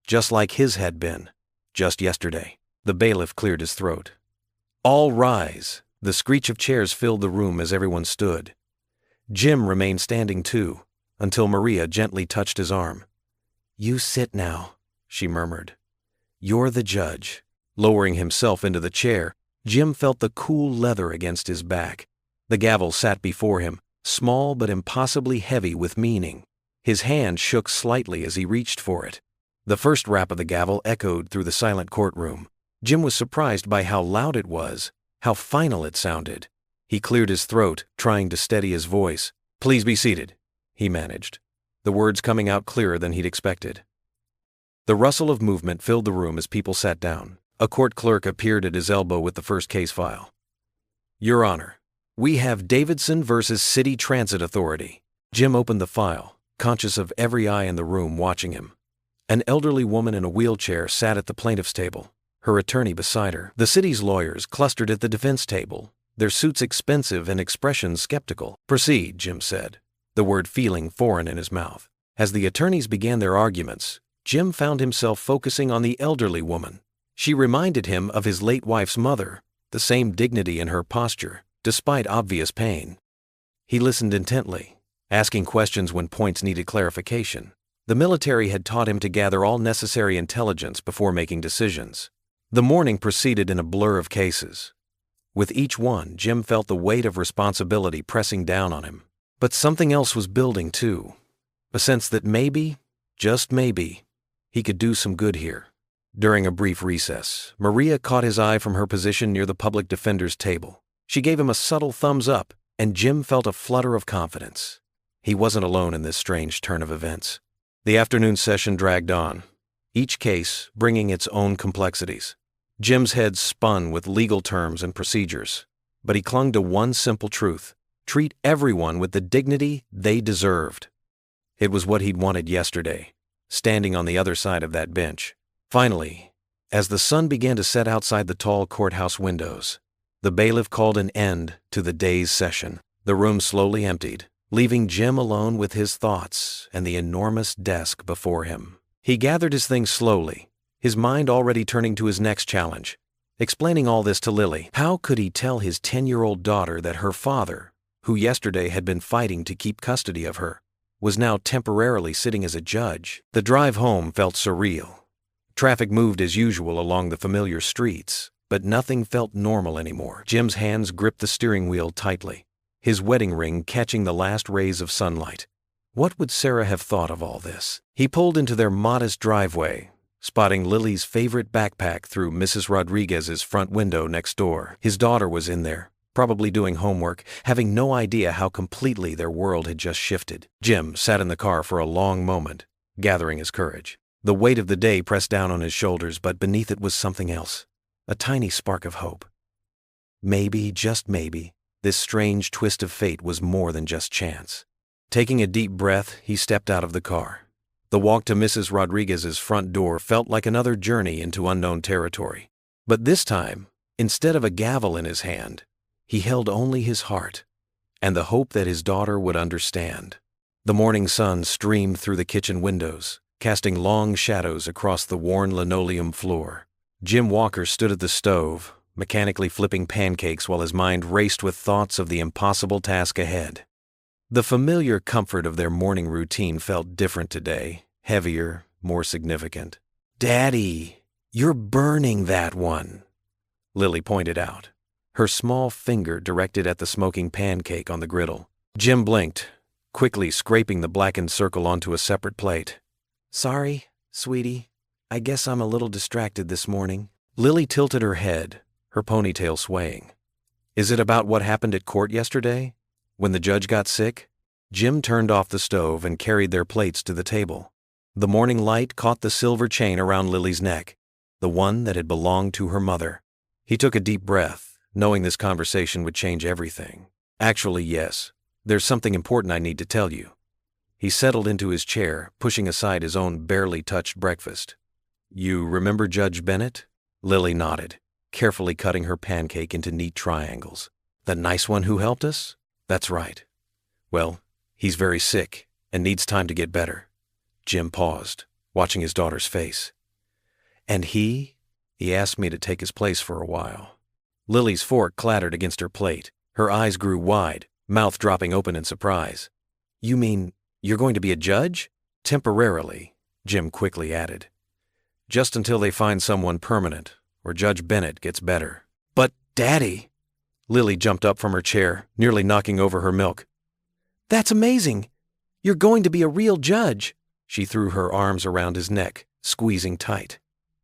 A: just like his had been, just yesterday. The bailiff cleared his throat. "All rise." The screech of chairs filled the room as everyone stood. Jim remained standing too, until Maria gently touched his arm. "You sit now," she murmured. "You're the judge." Lowering himself into the chair, Jim felt the cool leather against his back. The gavel sat before him, small but impossibly heavy with meaning. His hand shook slightly as he reached for it. The first rap of the gavel echoed through the silent courtroom. Jim was surprised by how loud it was, how final it sounded. He cleared his throat, trying to steady his voice. "Please be seated," he managed, the words coming out clearer than he'd expected. The rustle of movement filled the room as people sat down. A court clerk appeared at his elbow with the first case file. "Your Honor, we have Davidson versus City Transit Authority." Jim opened the file, conscious of every eye in the room watching him. An elderly woman in a wheelchair sat at the plaintiff's table, her attorney beside her. The city's lawyers clustered at the defense table, their suits expensive and expressions skeptical. "Proceed," Jim said, the word feeling foreign in his mouth. As the attorneys began their arguments, Jim found himself focusing on the elderly woman. She reminded him of his late wife's mother, the same dignity in her posture, despite obvious pain. He listened intently, asking questions when points needed clarification. The military had taught him to gather all necessary intelligence before making decisions. The morning proceeded in a blur of cases. With each one, Jim felt the weight of responsibility pressing down on him. But something else was building too. A sense that maybe, just maybe, he could do some good here. During a brief recess, Maria caught his eye from her position near the public defender's table. She gave him a subtle thumbs up, and Jim felt a flutter of confidence. He wasn't alone in this strange turn of events. The afternoon session dragged on, each case bringing its own complexities. Jim's head spun with legal terms and procedures, but he clung to one simple truth: treat everyone with the dignity they deserved. It was what he'd wanted yesterday, standing on the other side of that bench. Finally, as the sun began to set outside the tall courthouse windows, the bailiff called an end to the day's session. The room slowly emptied, leaving Jim alone with his thoughts and the enormous desk before him. He gathered his things slowly, his mind already turning to his next challenge. Explaining all this to Lily, how could he tell his 10-year-old daughter that her father, who yesterday had been fighting to keep custody of her, was now temporarily sitting as a judge? The drive home felt surreal. Traffic moved as usual along the familiar streets, but nothing felt normal anymore. Jim's hands gripped the steering wheel tightly, his wedding ring catching the last rays of sunlight. What would Sarah have thought of all this? He pulled into their modest driveway, spotting Lily's favorite backpack through Mrs. Rodriguez's front window next door. His daughter was in there, probably doing homework, having no idea how completely their world had just shifted. Jim sat in the car for a long moment, gathering his courage. The weight of the day pressed down on his shoulders, but beneath it was something else, a tiny spark of hope. Maybe, just maybe, this strange twist of fate was more than just chance. Taking a deep breath, he stepped out of the car. The walk to Mrs. Rodriguez's front door felt like another journey into unknown territory. But this time, instead of a gavel in his hand, he held only his heart and the hope that his daughter would understand. The morning sun streamed through the kitchen windows, casting long shadows across the worn linoleum floor. Jim Walker stood at the stove, mechanically flipping pancakes while his mind raced with thoughts of the impossible task ahead. The familiar comfort of their morning routine felt different today, heavier, more significant. "Daddy, you're burning that one," Lily pointed out, her small finger directed at the smoking pancake on the griddle. Jim blinked, quickly scraping the blackened circle onto a separate plate. "Sorry, sweetie. I guess I'm a little distracted this morning." Lily tilted her head, her ponytail swaying. Is it about what happened at court yesterday? When the judge got sick? Jim turned off the stove and carried their plates to the table. The morning light caught the silver chain around Lily's neck, the one that had belonged to her mother. He took a deep breath, knowing this conversation would change everything. Actually, yes. There's something important I need to tell you. He settled into his chair, pushing aside his own barely touched breakfast. You remember Judge Bennett? Lily nodded, carefully cutting her pancake into neat triangles. The nice one who helped us? That's right. Well, he's very sick and needs time to get better. Jim paused, watching his daughter's face. And he asked me to take his place for a while. Lily's fork clattered against her plate. Her eyes grew wide, mouth dropping open in surprise. You mean you're going to be a judge? Temporarily, Jim quickly added. Just until they find someone permanent, or Judge Bennett gets better. But, Daddy! Lily jumped up from her chair, nearly knocking over her milk. That's amazing! You're going to be a real judge! She threw her arms around his neck, squeezing tight.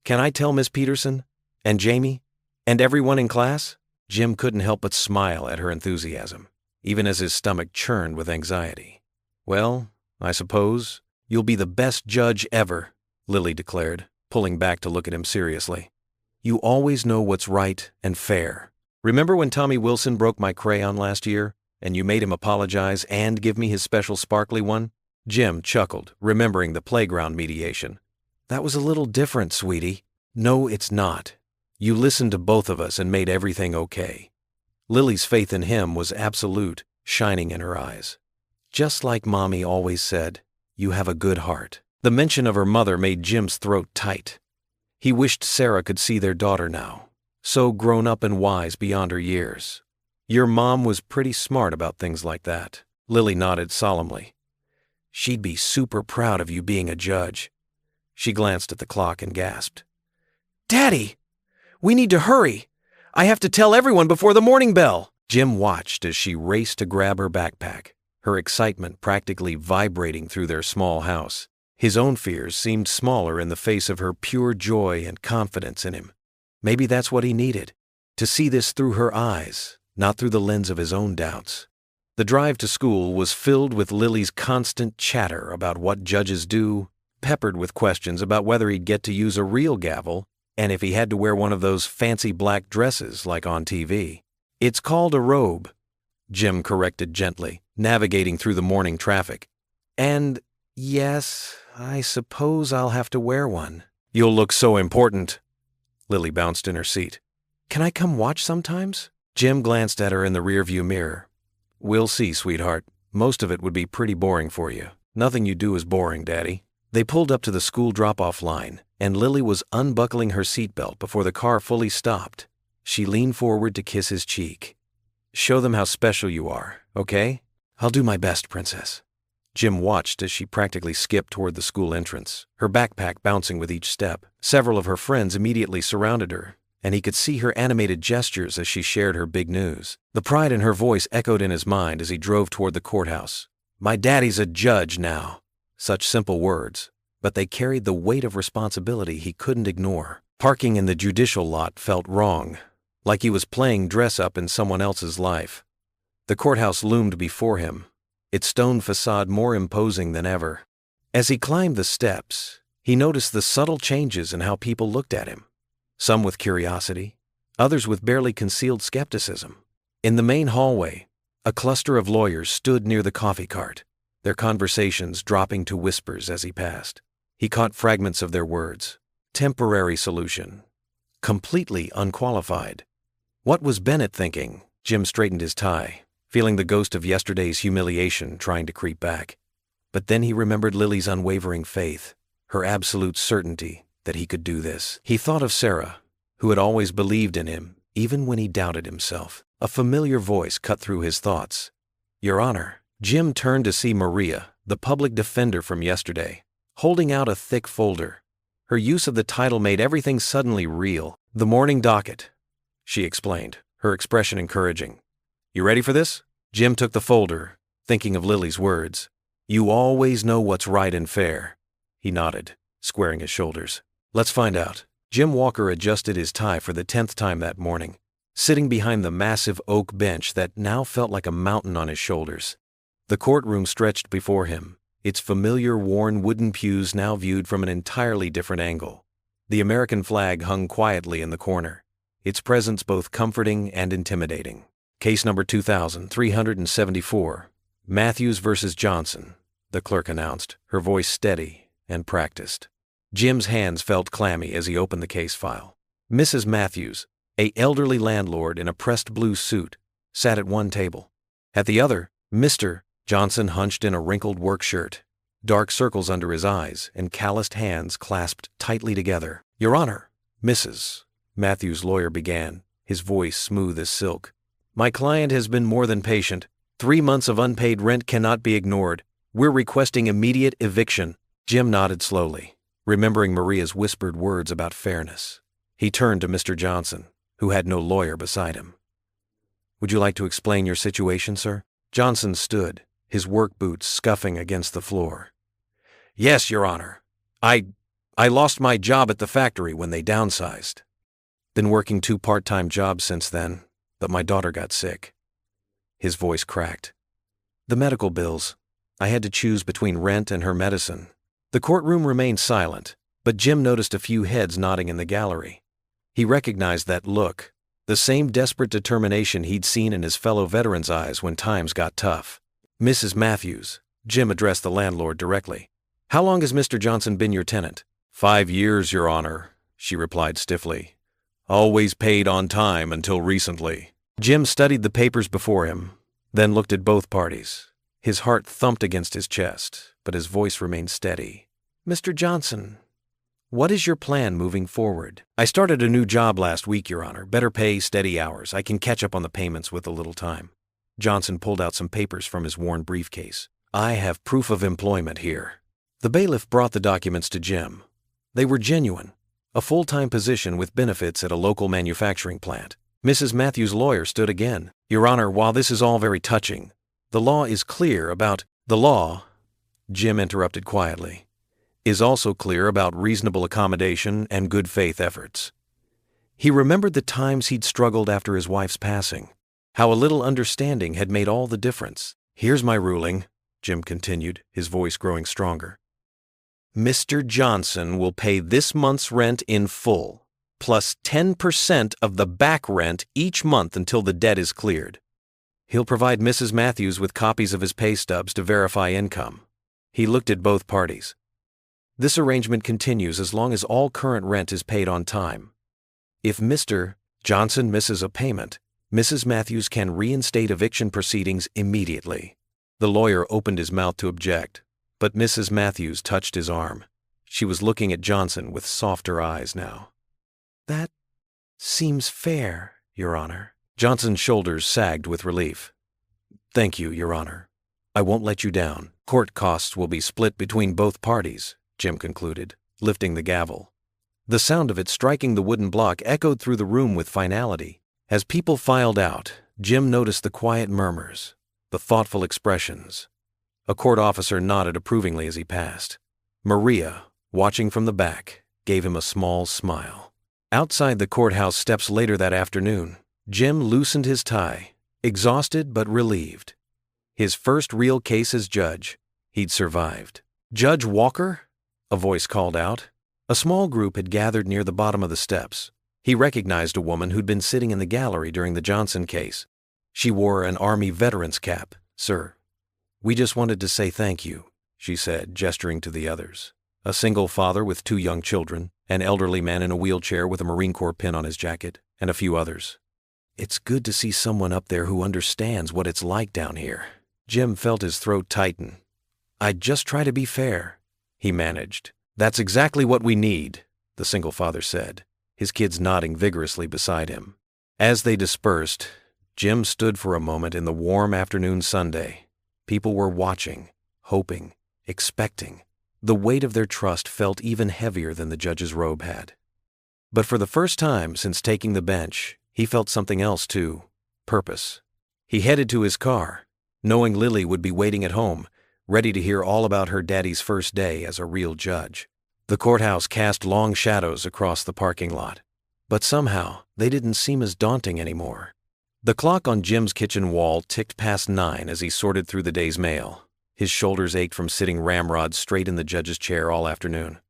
A: Can I tell Miss Peterson? And Jamie? And everyone in class? Jim couldn't help but smile at her enthusiasm, even as his stomach churned with anxiety. Well, I suppose you'll be the best judge ever, Lily declared, pulling back to look at him seriously. You always know what's right and fair. Remember when Tommy Wilson broke my crayon last year, and you made him apologize and give me his special sparkly one? Jim chuckled, remembering the playground mediation. That was a little different, sweetie. No, it's not. You listened to both of us and made everything okay. Lily's faith in him was absolute, shining in her eyes. Just like Mommy always said, you have a good heart. The mention of her mother made Jim's throat tight. He wished Sarah could see their daughter now, so grown up and wise beyond her years. Your mom was pretty smart about things like that. Lily nodded solemnly. She'd be super proud of you being a judge. She glanced at the clock and gasped. Daddy! We need to hurry! I have to tell everyone before the morning bell! Jim watched as she raced to grab her backpack, her excitement practically vibrating through their small house. His own fears seemed smaller in the face of her pure joy and confidence in him. Maybe that's what he needed, to see this through her eyes, not through the lens of his own doubts. The drive to school was filled with Lily's constant chatter about what judges do, peppered with questions about whether he'd get to use a real gavel, and if he had to wear one of those fancy black dresses like on TV. It's called a robe, Jim corrected gently, navigating through the morning traffic. And, yes, I suppose I'll have to wear one. You'll look so important. Lily bounced in her seat. Can I come watch sometimes? Jim glanced at her in the rearview mirror. We'll see, sweetheart. Most of it would be pretty boring for you. Nothing you do is boring, Daddy. They pulled up to the school drop-off line, and Lily was unbuckling her seatbelt before the car fully stopped. She leaned forward to kiss his cheek. Show them how special you are, okay? I'll do my best, Princess. Jim watched as she practically skipped toward the school entrance, her backpack bouncing with each step. Several of her friends immediately surrounded her, and he could see her animated gestures as she shared her big news. The pride in her voice echoed in his mind as he drove toward the courthouse. My daddy's a judge now. Such simple words, but they carried the weight of responsibility he couldn't ignore. Parking in the judicial lot felt wrong, like he was playing dress-up in someone else's life. The courthouse loomed before him, its stone facade more imposing than ever. As he climbed the steps, he noticed the subtle changes in how people looked at him, some with curiosity, others with barely concealed skepticism. In the main hallway, a cluster of lawyers stood near the coffee cart, their conversations dropping to whispers as he passed. He caught fragments of their words. Temporary solution. Completely unqualified. What was Bennett thinking? Jim straightened his tie, feeling the ghost of yesterday's humiliation trying to creep back. But then he remembered Lily's unwavering faith, her absolute certainty that he could do this. He thought of Sarah, who had always believed in him, even when he doubted himself. A familiar voice cut through his thoughts. Your Honor. Jim turned to see Maria, the public defender from yesterday, holding out a thick folder. Her use of the title made everything suddenly real. The morning docket, she explained, her expression encouraging. You ready for this? Jim took the folder, thinking of Lily's words. You always know what's right and fair. He nodded, squaring his shoulders. Let's find out. Jim Walker adjusted his tie for the 10th time that morning, sitting behind the massive oak bench that now felt like a mountain on his shoulders. The courtroom stretched before him, its familiar worn wooden pews now viewed from an entirely different angle. The American flag hung quietly in the corner, its presence both comforting and intimidating. Case number 2374, Matthews versus Johnson, the clerk announced, her voice steady and practiced. Jim's hands felt clammy as he opened the case file. Mrs. Matthews, an elderly landlord in a pressed blue suit, sat at one table. At the other, Mr. Johnson hunched in a wrinkled work shirt, dark circles under his eyes and calloused hands clasped tightly together. Your Honor, Mrs. Matthews' lawyer began, his voice smooth as silk. My client has been more than patient. 3 months of unpaid rent cannot be ignored. We're requesting immediate eviction. Jim nodded slowly, remembering Maria's whispered words about fairness. He turned to Mr. Johnson, who had no lawyer beside him. Would you like to explain your situation, sir? Johnson stood, his work boots scuffing against the floor. Yes, Your Honor. I lost my job at the factory when they downsized. Been working 2 part-time jobs since then, but my daughter got sick. His voice cracked. The medical bills. I had to choose between rent and her medicine. The courtroom remained silent, but Jim noticed a few heads nodding in the gallery. He recognized that look, the same desperate determination he'd seen in his fellow veterans' eyes when times got tough. Mrs. Matthews, Jim addressed the landlord directly. How long has Mr. Johnson been your tenant? 5 years, Your Honor, she replied stiffly. Always paid on time until recently. Jim studied the papers before him, then looked at both parties. His heart thumped against his chest, but his voice remained steady. Mr. Johnson, what is your plan moving forward? I started a new job last week, Your Honor. Better pay, steady hours. I can catch up on the payments with a little time. Johnson pulled out some papers from his worn briefcase. I have proof of employment here. The bailiff brought the documents to Jim. They were genuine. A full-time position with benefits at a local manufacturing plant. Mrs. Matthews' lawyer stood again. Your Honor, while this is all very touching, the law is clear about the law, Jim interrupted quietly, is also clear about reasonable accommodation and good faith efforts. He remembered the times he'd struggled after his wife's passing, how a little understanding had made all the difference. Here's my ruling, Jim continued, his voice growing stronger. Mr. Johnson will pay this month's rent in full, plus 10% of the back rent each month until the debt is cleared. He'll provide Mrs. Matthews with copies of his pay stubs to verify income. He looked at both parties. This arrangement continues as long as all current rent is paid on time. If Mr. Johnson misses a payment, Mrs. Matthews can reinstate eviction proceedings immediately. The lawyer opened his mouth to object, but Mrs. Matthews touched his arm. She was looking at Johnson with softer eyes now. That seems fair, Your Honor. Johnson's shoulders sagged with relief. Thank you, Your Honor. I won't let you down. Court costs will be split between both parties, Jim concluded, lifting the gavel. The sound of it striking the wooden block echoed through the room with finality. As people filed out, Jim noticed the quiet murmurs, the thoughtful expressions. A court officer nodded approvingly as he passed. Maria, watching from the back, gave him a small smile. Outside the courthouse steps later that afternoon, Jim loosened his tie, exhausted but relieved. His first real case as judge, he'd survived. Judge Walker? A voice called out. A small group had gathered near the bottom of the steps. He recognized a woman who'd been sitting in the gallery during the Johnson case. She wore an Army veteran's cap. Sir, we just wanted to say thank you, she said, gesturing to the others. A single father with 2 young children, an elderly man in a wheelchair with a Marine Corps pin on his jacket, and a few others. It's good to see someone up there who understands what it's like down here. Jim felt his throat tighten. I'd just try to be fair, he managed. That's exactly what we need, the single father said, his kids nodding vigorously beside him. As they dispersed, Jim stood for a moment in the warm afternoon Sunday. People were watching, hoping, expecting. The weight of their trust felt even heavier than the judge's robe had. But for the first time since taking the bench, he felt something else too, purpose. He headed to his car, knowing Lily would be waiting at home, ready to hear all about her daddy's first day as a real judge. The courthouse cast long shadows across the parking lot, but somehow they didn't seem as daunting anymore. The clock on Jim's kitchen wall ticked past 9 as he sorted through the day's mail. His shoulders ached from sitting ramrod straight in the judge's chair all afternoon.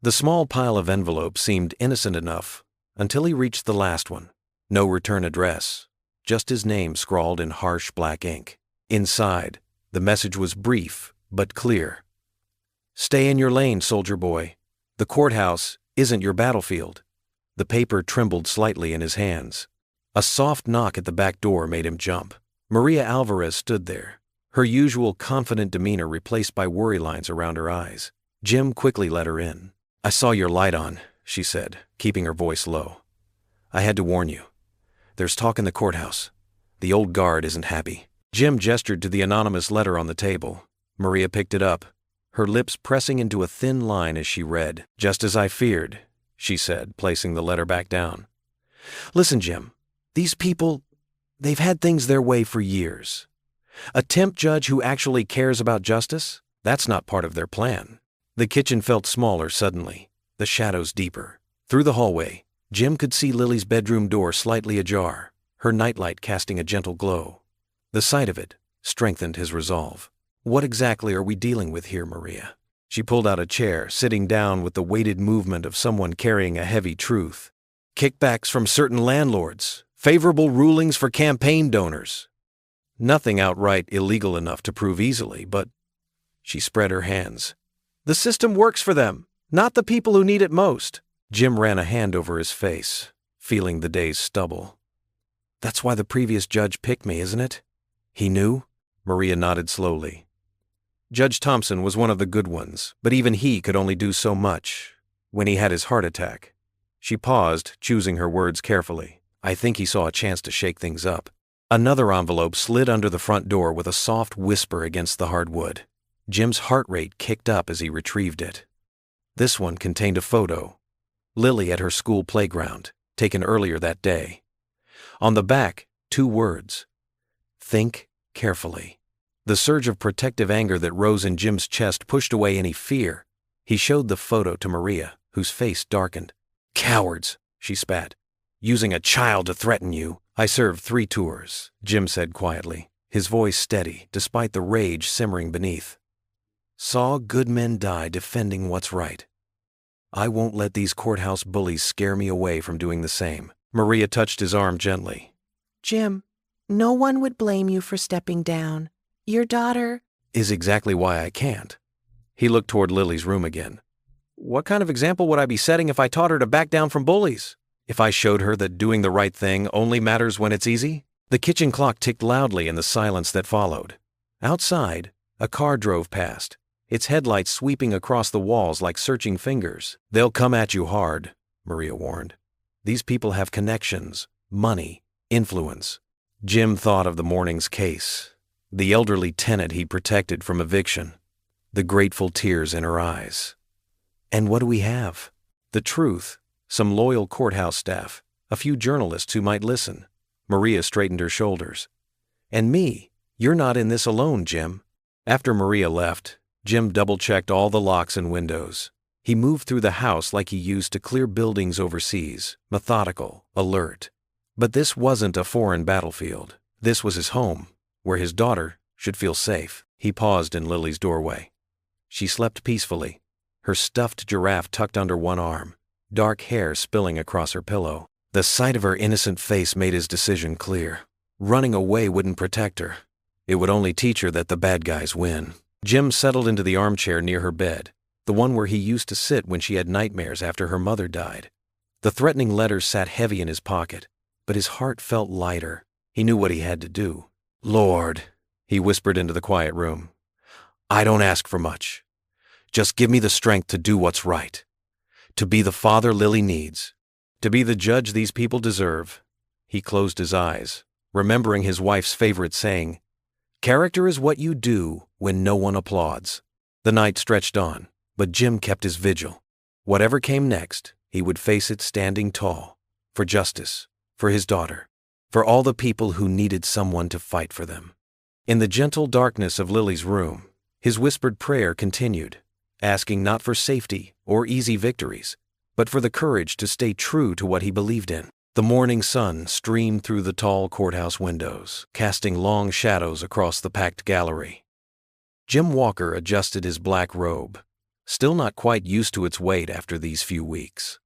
A: The small pile of envelopes seemed innocent enough until he reached the last one. No return address, just his name scrawled in harsh black ink. Inside, the message was brief but clear. "Stay in your lane, soldier boy. The courthouse isn't your battlefield." The paper trembled slightly in his hands. A soft knock at the back door made him jump. Maria Alvarez stood there, her usual confident demeanor replaced by worry lines around her eyes. Jim quickly let her in. "I saw your light on," she said, keeping her voice low. "I had to warn you. There's talk in the courthouse. The old guard isn't happy." Jim gestured to the anonymous letter on the table. Maria picked it up, her lips pressing into a thin line as she read. "Just as I feared," she said, placing the letter back down. "Listen, Jim. These people, they've had things their way for years. A temp judge who actually cares about justice? That's not part of their plan." The kitchen felt smaller suddenly, the shadows deeper. Through the hallway, Jim could see Lily's bedroom door slightly ajar, her nightlight casting a gentle glow. The sight of it strengthened his resolve. "What exactly are we dealing with here, Maria?" She pulled out a chair, sitting down with the weighted movement of someone carrying a heavy truth. "Kickbacks from certain landlords, favorable rulings for campaign donors. Nothing outright illegal enough to prove easily, but..." She spread her hands. "The system works for them, not the people who need it most." Jim ran a hand over his face, feeling the day's stubble. "That's why the previous judge picked me, isn't it? He knew?" Maria nodded slowly. "Judge Thompson was one of the good ones, but even he could only do so much when he had his heart attack." She paused, choosing her words carefully. "I think he saw a chance to shake things up." Another envelope slid under the front door with a soft whisper against the hardwood. Jim's heart rate kicked up as he retrieved it. This one contained a photo. Lily at her school playground, taken earlier that day. On the back, 2 words. "Think carefully." The surge of protective anger that rose in Jim's chest pushed away any fear. He showed the photo to Maria, whose face darkened. "Cowards," she spat. "Using a child to threaten you." "I served 3 tours," Jim said quietly, his voice steady despite the rage simmering beneath. "Saw good men die defending what's right. I won't let these courthouse bullies scare me away from doing the same." Maria touched his arm gently.
B: "Jim, no one would blame you for stepping down. Your daughter..."
A: "Is exactly why I can't." He looked toward Lily's room again. "What kind of example would I be setting if I taught her to back down from bullies? If I showed her that doing the right thing only matters when it's easy?" The kitchen clock ticked loudly in the silence that followed. Outside, a car drove past, its headlights sweeping across the walls like searching fingers. "They'll come at you hard," Maria warned. "These people have connections, money, influence." Jim thought of the morning's case, the elderly tenant he'd protected from eviction, the grateful tears in her eyes. And what do we have? The truth, some loyal courthouse staff, a few journalists who might listen. Maria straightened her shoulders. "And me, you're not in this alone, Jim." After Maria left, Jim double-checked all the locks and windows. He moved through the house like he used to clear buildings overseas, methodical, alert. But this wasn't a foreign battlefield. This was his home, where his daughter should feel safe. He paused in Lily's doorway. She slept peacefully, her stuffed giraffe tucked under one arm, dark hair spilling across her pillow. The sight of her innocent face made his decision clear. Running away wouldn't protect her. It would only teach her that the bad guys win. Jim settled into the armchair near her bed, the one where he used to sit when she had nightmares after her mother died. The threatening letters sat heavy in his pocket, but his heart felt lighter. He knew what he had to do. "Lord," he whispered into the quiet room, "I don't ask for much. Just give me the strength to do what's right, to be the father Lily needs, to be the judge these people deserve." He closed his eyes, remembering his wife's favorite saying, "Character is what you do when no one applauds." The night stretched on, but Jim kept his vigil. Whatever came next, he would face it standing tall, for justice, for his daughter, for all the people who needed someone to fight for them. In the gentle darkness of Lily's room, his whispered prayer continued. asking not for safety or easy victories, but for the courage to stay true to what he believed in. The morning sun streamed through the tall courthouse windows, casting long shadows across the packed gallery. Jim Walker adjusted his black robe, still not quite used to its weight after these few weeks.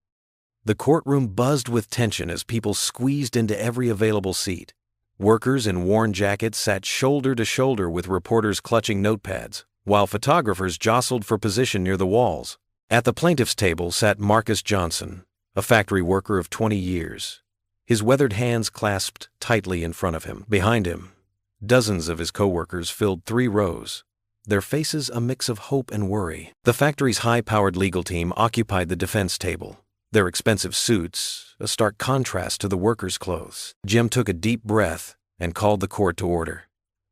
A: The courtroom buzzed with tension as people squeezed into every available seat. Workers in worn jackets sat shoulder to shoulder with reporters clutching notepads, while photographers jostled for position near the walls. At the plaintiff's table sat Marcus Johnson, a factory worker of 20 years, his weathered hands clasped tightly in front of him. Behind him, dozens of his co-workers filled 3 rows, their faces a mix of hope and worry. The factory's high-powered legal team occupied the defense table, their expensive suits a stark contrast to the workers' clothes. Jim took a deep breath and called the court to order.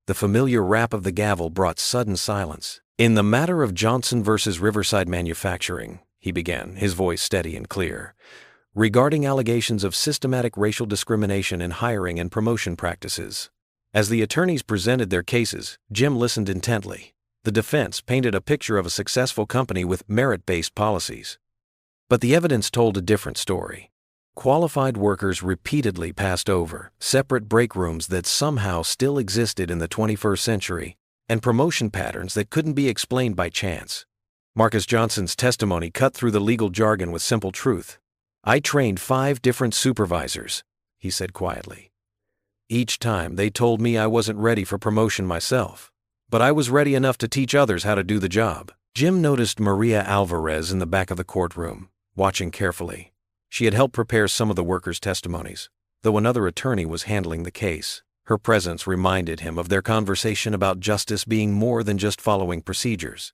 A: The familiar rap of the gavel brought sudden silence. "In the matter of Johnson versus Riverside Manufacturing," he began, his voice steady and clear, "regarding allegations of systematic racial discrimination in hiring and promotion practices." As the attorneys presented their cases, Jim listened intently. The defense painted a picture of a successful company with merit-based policies. But the evidence told a different story. Qualified workers repeatedly passed over, separate break rooms that somehow still existed in the 21st century, and promotion patterns that couldn't be explained by chance. Marcus Johnson's testimony cut through the legal jargon with simple truth. "I trained 5 different supervisors," he said quietly. "Each time they told me I wasn't ready for promotion myself, but I was ready enough to teach others how to do the job." Jim noticed Maria Alvarez in the back of the courtroom, watching carefully. She had helped prepare some of the workers' testimonies, though another attorney was handling the case. Her presence reminded him of their conversation about justice being more than just following procedures.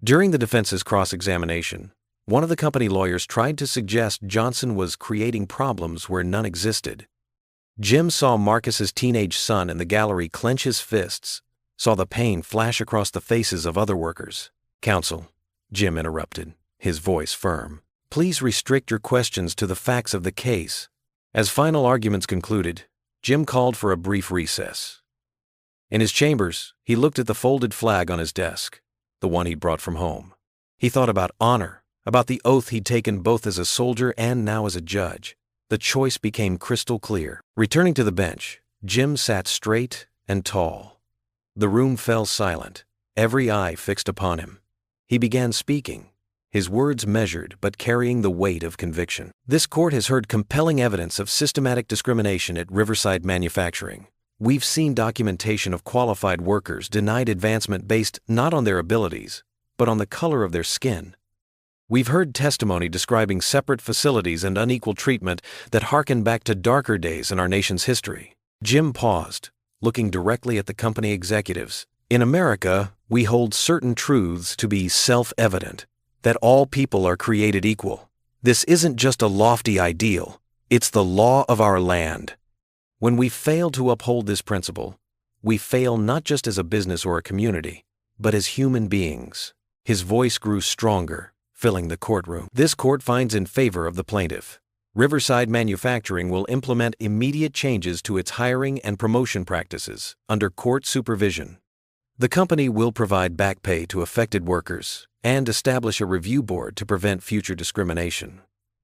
A: During the defense's cross-examination, one of the company lawyers tried to suggest Johnson was creating problems where none existed. Jim saw Marcus's teenage son in the gallery clench his fists, saw the pain flash across the faces of other workers. "Counsel," Jim interrupted, his voice firm, "please restrict your questions to the facts of the case." As final arguments concluded, Jim called for a brief recess. In his chambers, he looked at the folded flag on his desk, the one he'd brought from home. He thought about honor, about the oath he'd taken both as a soldier and now as a judge. The choice became crystal clear. Returning to the bench, Jim sat straight and tall. The room fell silent, every eye fixed upon him. He began speaking, his words measured but carrying the weight of conviction. "This court has heard compelling evidence of systematic discrimination at Riverside Manufacturing. We've seen documentation of qualified workers denied advancement based not on their abilities, but on the color of their skin. We've heard testimony describing separate facilities and unequal treatment that harken back to darker days in our nation's history." Jim paused, looking directly at the company executives. "In America, we hold certain truths to be self-evident, that all people are created equal. This isn't just a lofty ideal, it's the law of our land. When we fail to uphold this principle, we fail not just as a business or a community, but as human beings." His voice grew stronger, filling the courtroom. "This court finds in favor of the plaintiff. Riverside Manufacturing will implement immediate changes to its hiring and promotion practices under court supervision. The company will provide back pay to affected workers and establish a review board to prevent future discrimination.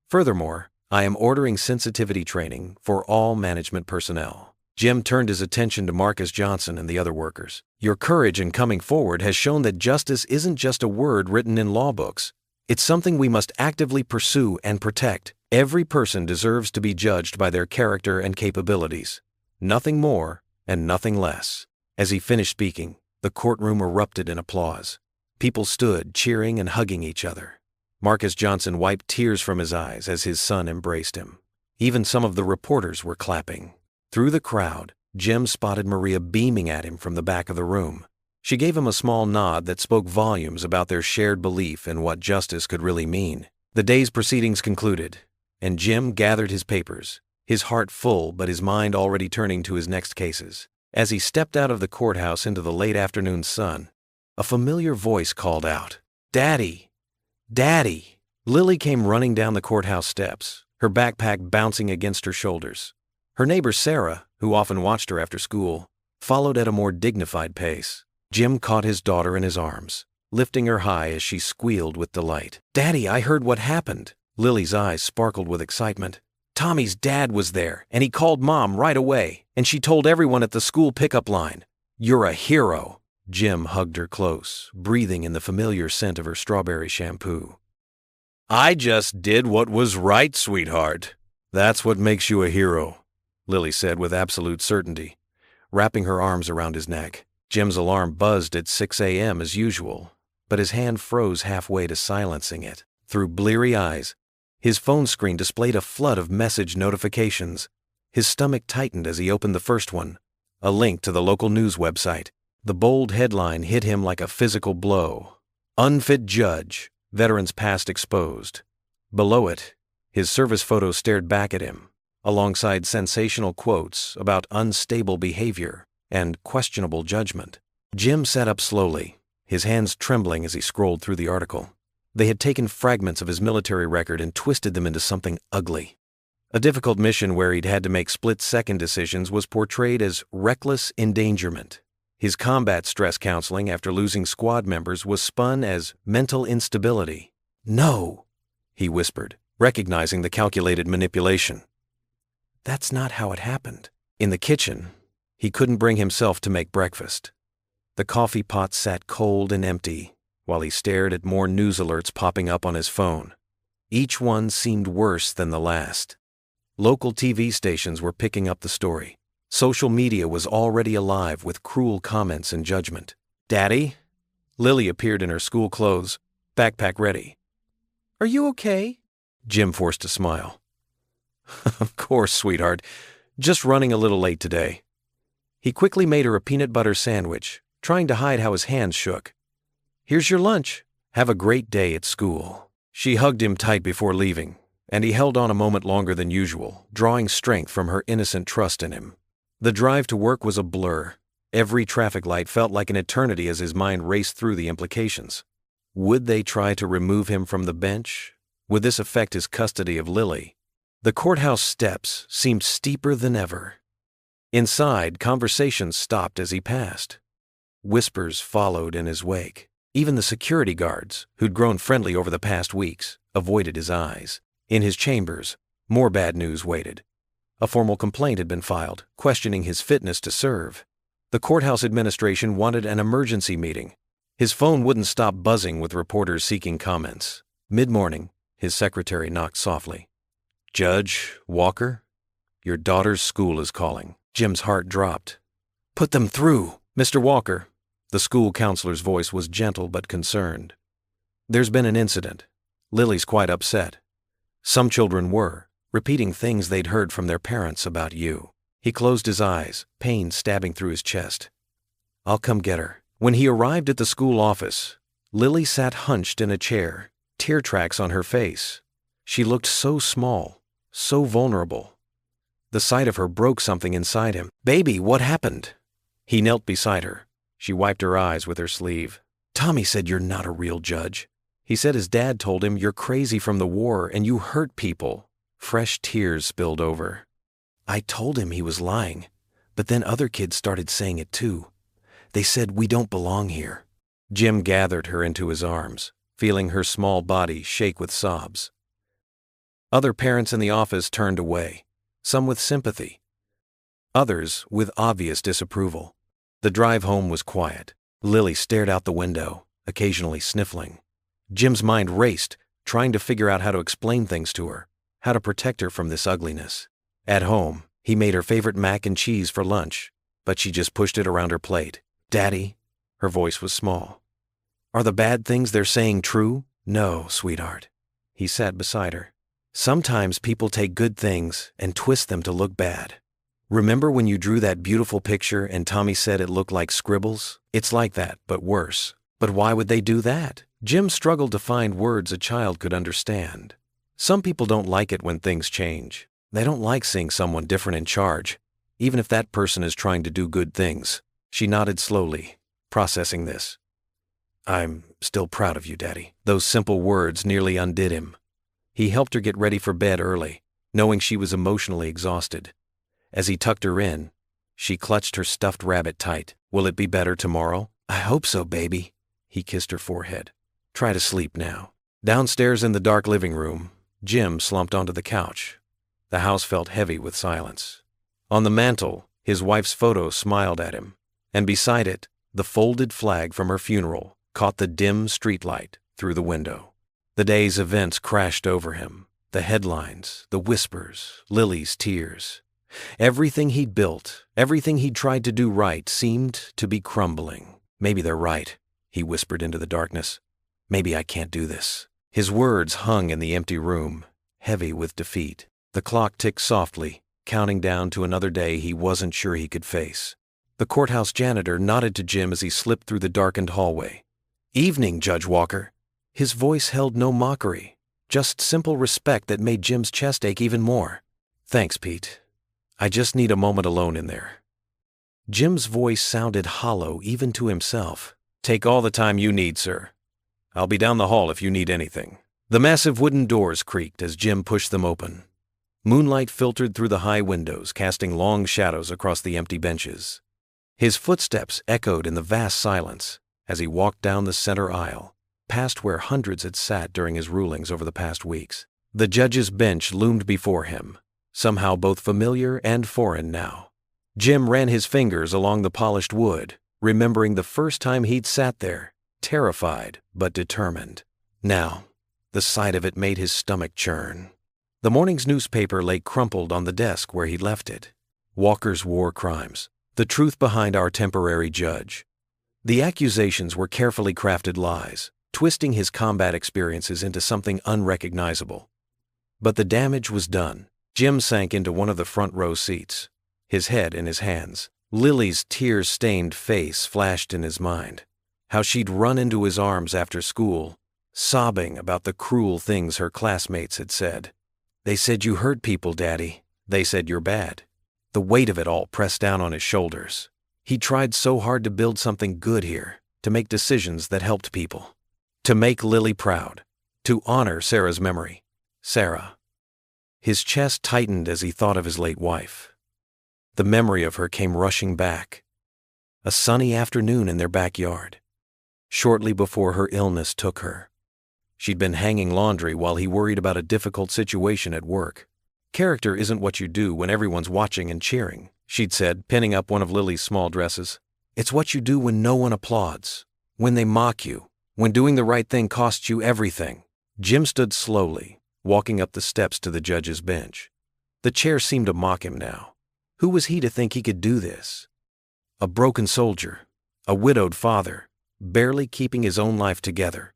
A: Furthermore, I am ordering sensitivity training for all management personnel." Jim turned his attention to Marcus Johnson and the other workers. "Your courage in coming forward has shown that justice isn't just a word written in law books. It's something we must actively pursue and protect. Every person deserves to be judged by their character and capabilities. Nothing more and nothing less." As he finished speaking, the courtroom erupted in applause. People stood, cheering and hugging each other. Marcus Johnson wiped tears from his eyes as his son embraced him. Even some of the reporters were clapping. Through the crowd, Jim spotted Maria beaming at him from the back of the room. She gave him a small nod that spoke volumes about their shared belief in what justice could really mean. The day's proceedings concluded, and Jim gathered his papers, his heart full but his mind already turning to his next cases. As he stepped out of the courthouse into the late afternoon sun, a familiar voice called out, "Daddy! Daddy!" Lily came running down the courthouse steps, her backpack bouncing against her shoulders. Her neighbor Sarah, who often watched her after school, followed at a more dignified pace. Jim caught his daughter in his arms. lifting her high as she squealed with delight. "Daddy, I heard what happened." Lily's eyes sparkled with excitement. "Tommy's dad was there, and he called Mom right away, and she told everyone at the school pickup line. You're a hero." Jim hugged her close, breathing in the familiar scent of her strawberry shampoo. "I just did what was right, sweetheart. That's what makes you a hero," Lily said with absolute certainty, wrapping her arms around his neck. Jim's alarm buzzed at 6 a.m. as usual, but his hand froze halfway to silencing it. Through bleary eyes, his phone screen displayed a flood of message notifications. His stomach tightened as he opened the first one, a link to the local news website. The bold headline hit him like a physical blow. "Unfit judge, veteran's past exposed." Below it, his service photo stared back at him, alongside sensational quotes about unstable behavior and questionable judgment. Jim sat up slowly, his hands trembling as he scrolled through the article. They had taken fragments of his military record and twisted them into something ugly. A difficult mission where he'd had to make split-second decisions was portrayed as reckless endangerment. His combat stress counseling after losing squad members was spun as mental instability. "No," he whispered, recognizing the calculated manipulation. That's not how it happened. In the kitchen, he couldn't bring himself to make breakfast. The coffee pot sat cold and empty, while he stared at more news alerts popping up on his phone. Each one seemed worse than the last. Local TV stations were picking up the story. Social media was already alive with cruel comments and judgment. "Daddy?" Lily appeared in her school clothes, backpack ready. "Are you okay?" Jim forced a smile. "Of course, sweetheart. Just running a little late today." He quickly made her a peanut butter sandwich, trying to hide how his hands shook. "Here's your lunch. Have a great day at school." She hugged him tight before leaving, and he held on a moment longer than usual, drawing strength from her innocent trust in him. The drive to work was a blur. Every traffic light felt like an eternity as his mind raced through the implications. Would they try to remove him from the bench? Would this affect his custody of Lily? The courthouse steps seemed steeper than ever. Inside, conversations stopped as he passed. Whispers followed in his wake. Even the security guards, who'd grown friendly over the past weeks, avoided his eyes. In his chambers, more bad news waited. A formal complaint had been filed, questioning his fitness to serve. The courthouse administration wanted an emergency meeting. His phone wouldn't stop buzzing with reporters seeking comments. Mid-morning, his secretary knocked softly. "Judge Walker, your daughter's school is calling." Jim's heart dropped. "Put them through." "Mr. Walker," the school counselor's voice was gentle but concerned. "There's been an incident. Lily's quite upset. Some children were, repeating things they'd heard from their parents about you." He closed his eyes, pain stabbing through his chest. "I'll come get her." When he arrived at the school office, Lily sat hunched in a chair, tear tracks on her face. She looked so small, so vulnerable. The sight of her broke something inside him. "Baby, what happened?" He knelt beside her. She wiped her eyes with her sleeve. "Tommy said you're not a real judge. He said his dad told him you're crazy from the war and you hurt people." Fresh tears spilled over. "I told him he was lying, but then other kids started saying it too. They said we don't belong here." Jim gathered her into his arms, feeling her small body shake with sobs. Other parents in the office turned away, some with sympathy, others with obvious disapproval. The drive home was quiet. Lily stared out the window, occasionally sniffling. Jim's mind raced, trying to figure out how to explain things to her, how to protect her from this ugliness. At home, he made her favorite mac and cheese for lunch, but she just pushed it around her plate. "Daddy," her voice was small. "Are the bad things they're saying true?" "No, sweetheart." He sat beside her. "Sometimes people take good things and twist them to look bad. Remember when you drew that beautiful picture and Tommy said it looked like scribbles? It's like that, but worse." "But why would they do that?" Jim struggled to find words a child could understand. Some people don't like it when things change. They don't like seeing someone different in charge, even if that person is trying to do good things. She nodded slowly, processing this. "I'm still proud of you, Daddy." Those simple words nearly undid him. He helped her get ready for bed early, knowing she was emotionally exhausted. As he tucked her in, she clutched her stuffed rabbit tight. "Will it be better tomorrow?" "I hope so, baby." He kissed her forehead. Try to sleep now. Downstairs in the dark living room, Jim slumped onto the couch. The house felt heavy with silence. On the mantel, his wife's photo smiled at him, and beside it, the folded flag from her funeral caught the dim streetlight through the window. The day's events crashed over him. The headlines, the whispers, Lily's tears. Everything he'd built, everything he'd tried to do right seemed to be crumbling. Maybe they're right, he whispered into the darkness. Maybe I can't do this. His words hung in the empty room, heavy with defeat. The clock ticked softly, counting down to another day he wasn't sure he could face. The courthouse janitor nodded to Jim as he slipped through the darkened hallway. Evening, Judge Walker. His voice held no mockery, just simple respect that made Jim's chest ache even more. Thanks, Pete. I just need a moment alone in there. Jim's voice sounded hollow even to himself. Take all the time you need, sir. I'll be down the hall if you need anything. The massive wooden doors creaked as Jim pushed them open. Moonlight filtered through the high windows, casting long shadows across the empty benches. His footsteps echoed in the vast silence as he walked down the center aisle, past where hundreds had sat during his rulings over the past weeks. The judge's bench loomed before him, somehow both familiar and foreign now. Jim ran his fingers along the polished wood, remembering the first time he'd sat there, terrified but determined. Now, the sight of it made his stomach churn. The morning's newspaper lay crumpled on the desk where he'd left it. Walker's War Crimes, the truth behind our temporary judge. The accusations were carefully crafted lies, twisting his combat experiences into something unrecognizable. But the damage was done. Jim sank into one of the front row seats, his head in his hands. Lily's tear-stained face flashed in his mind. How she'd run into his arms after school, sobbing about the cruel things her classmates had said. They said you hurt people, Daddy. They said you're bad. The weight of it all pressed down on his shoulders. He tried so hard to build something good here, to make decisions that helped people. To make Lily proud. To honor Sarah's memory. Sarah. His chest tightened as he thought of his late wife. The memory of her came rushing back. A sunny afternoon in their backyard. Shortly before her illness took her. She'd been hanging laundry while he worried about a difficult situation at work. Character isn't what you do when everyone's watching and cheering, she'd said, pinning up one of Lily's small dresses. It's what you do when no one applauds, when they mock you, when doing the right thing costs you everything. Jim stood slowly, walking up the steps to the judge's bench. The chair seemed to mock him now. Who was he to think he could do this? A broken soldier, a widowed father, barely keeping his own life together.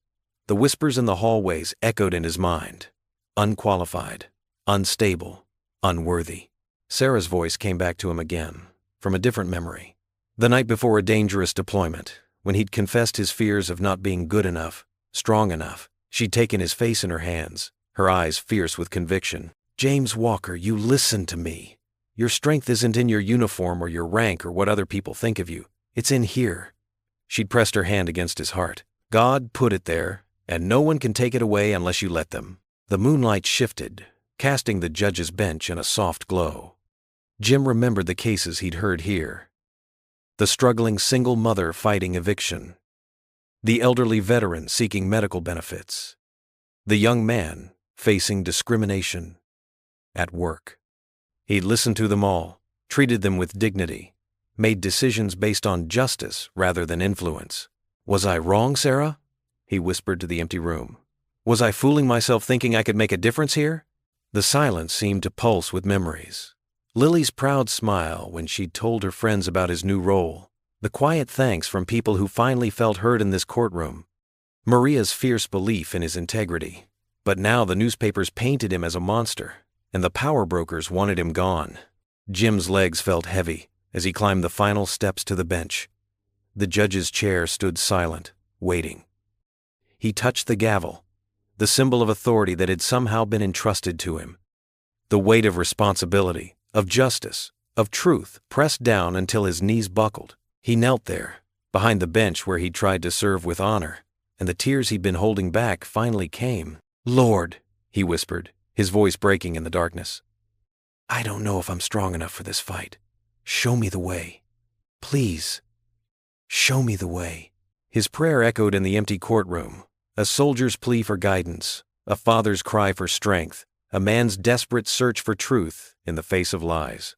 A: The whispers in the hallways echoed in his mind. Unqualified, unstable, unworthy. Sarah's voice came back to him again, from a different memory. The night before a dangerous deployment, when he'd confessed his fears of not being good enough, strong enough, she'd taken his face in her hands, her eyes fierce with conviction. James Walker, you listen to me. Your strength isn't in your uniform or your rank or what other people think of you. It's in here. She'd pressed her hand against his heart. God put it there, and no one can take it away unless you let them. The moonlight shifted, casting the judge's bench in a soft glow. Jim remembered the cases he'd heard here. The struggling single mother fighting eviction. The elderly veteran seeking medical benefits. The young man facing discrimination at work. He'd listened to them all, treated them with dignity, made decisions based on justice rather than influence. Was I wrong, Sarah? He whispered to the empty room. Was I fooling myself thinking I could make a difference here? The silence seemed to pulse with memories. Lily's proud smile when she'd told her friends about his new role. The quiet thanks from people who finally felt heard in this courtroom. Maria's fierce belief in his integrity. But now the newspapers painted him as a monster, and the power brokers wanted him gone. Jim's legs felt heavy as he climbed the final steps to the bench. The judge's chair stood silent, waiting. He touched the gavel, the symbol of authority that had somehow been entrusted to him. The weight of responsibility, of justice, of truth pressed down until his knees buckled. He knelt there, behind the bench where he'd tried to serve with honor, and the tears he'd been holding back finally came. Lord, he whispered, his voice breaking in the darkness. I don't know if I'm strong enough for this fight. Show me the way. Please, show me the way. His prayer echoed in the empty courtroom, a soldier's plea for guidance, a father's cry for strength, a man's desperate search for truth in the face of lies.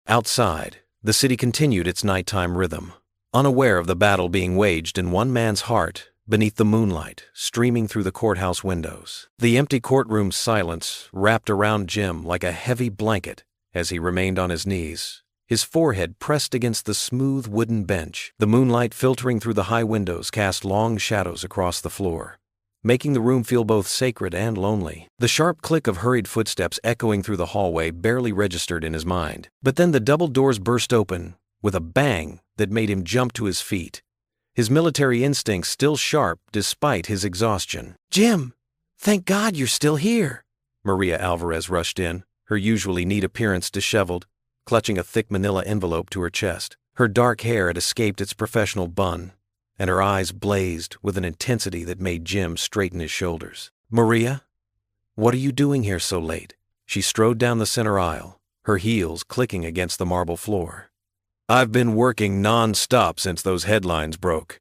A: Outside, the city continued its nighttime rhythm, unaware of the battle being waged in one man's heart beneath the moonlight streaming through the courthouse windows. The empty courtroom's silence wrapped around Jim like a heavy blanket as he remained on his knees, his forehead pressed against the smooth wooden bench. The moonlight filtering through the high windows cast long shadows across the floor, making the room feel both sacred and lonely. The sharp click of hurried footsteps echoing through the hallway barely registered in his mind. But then the double doors burst open with a bang that made him jump to his feet, his military instincts still sharp despite his exhaustion.
B: Jim, thank God you're still here.
A: Maria Alvarez rushed in, her usually neat appearance disheveled, clutching a thick manila envelope to her chest. Her dark hair had escaped its professional bun, and her eyes blazed with an intensity that made Jim straighten his shoulders. Maria, what are you doing here so late? She strode down the center aisle, her heels clicking against the marble floor. I've been working non-stop since those headlines broke.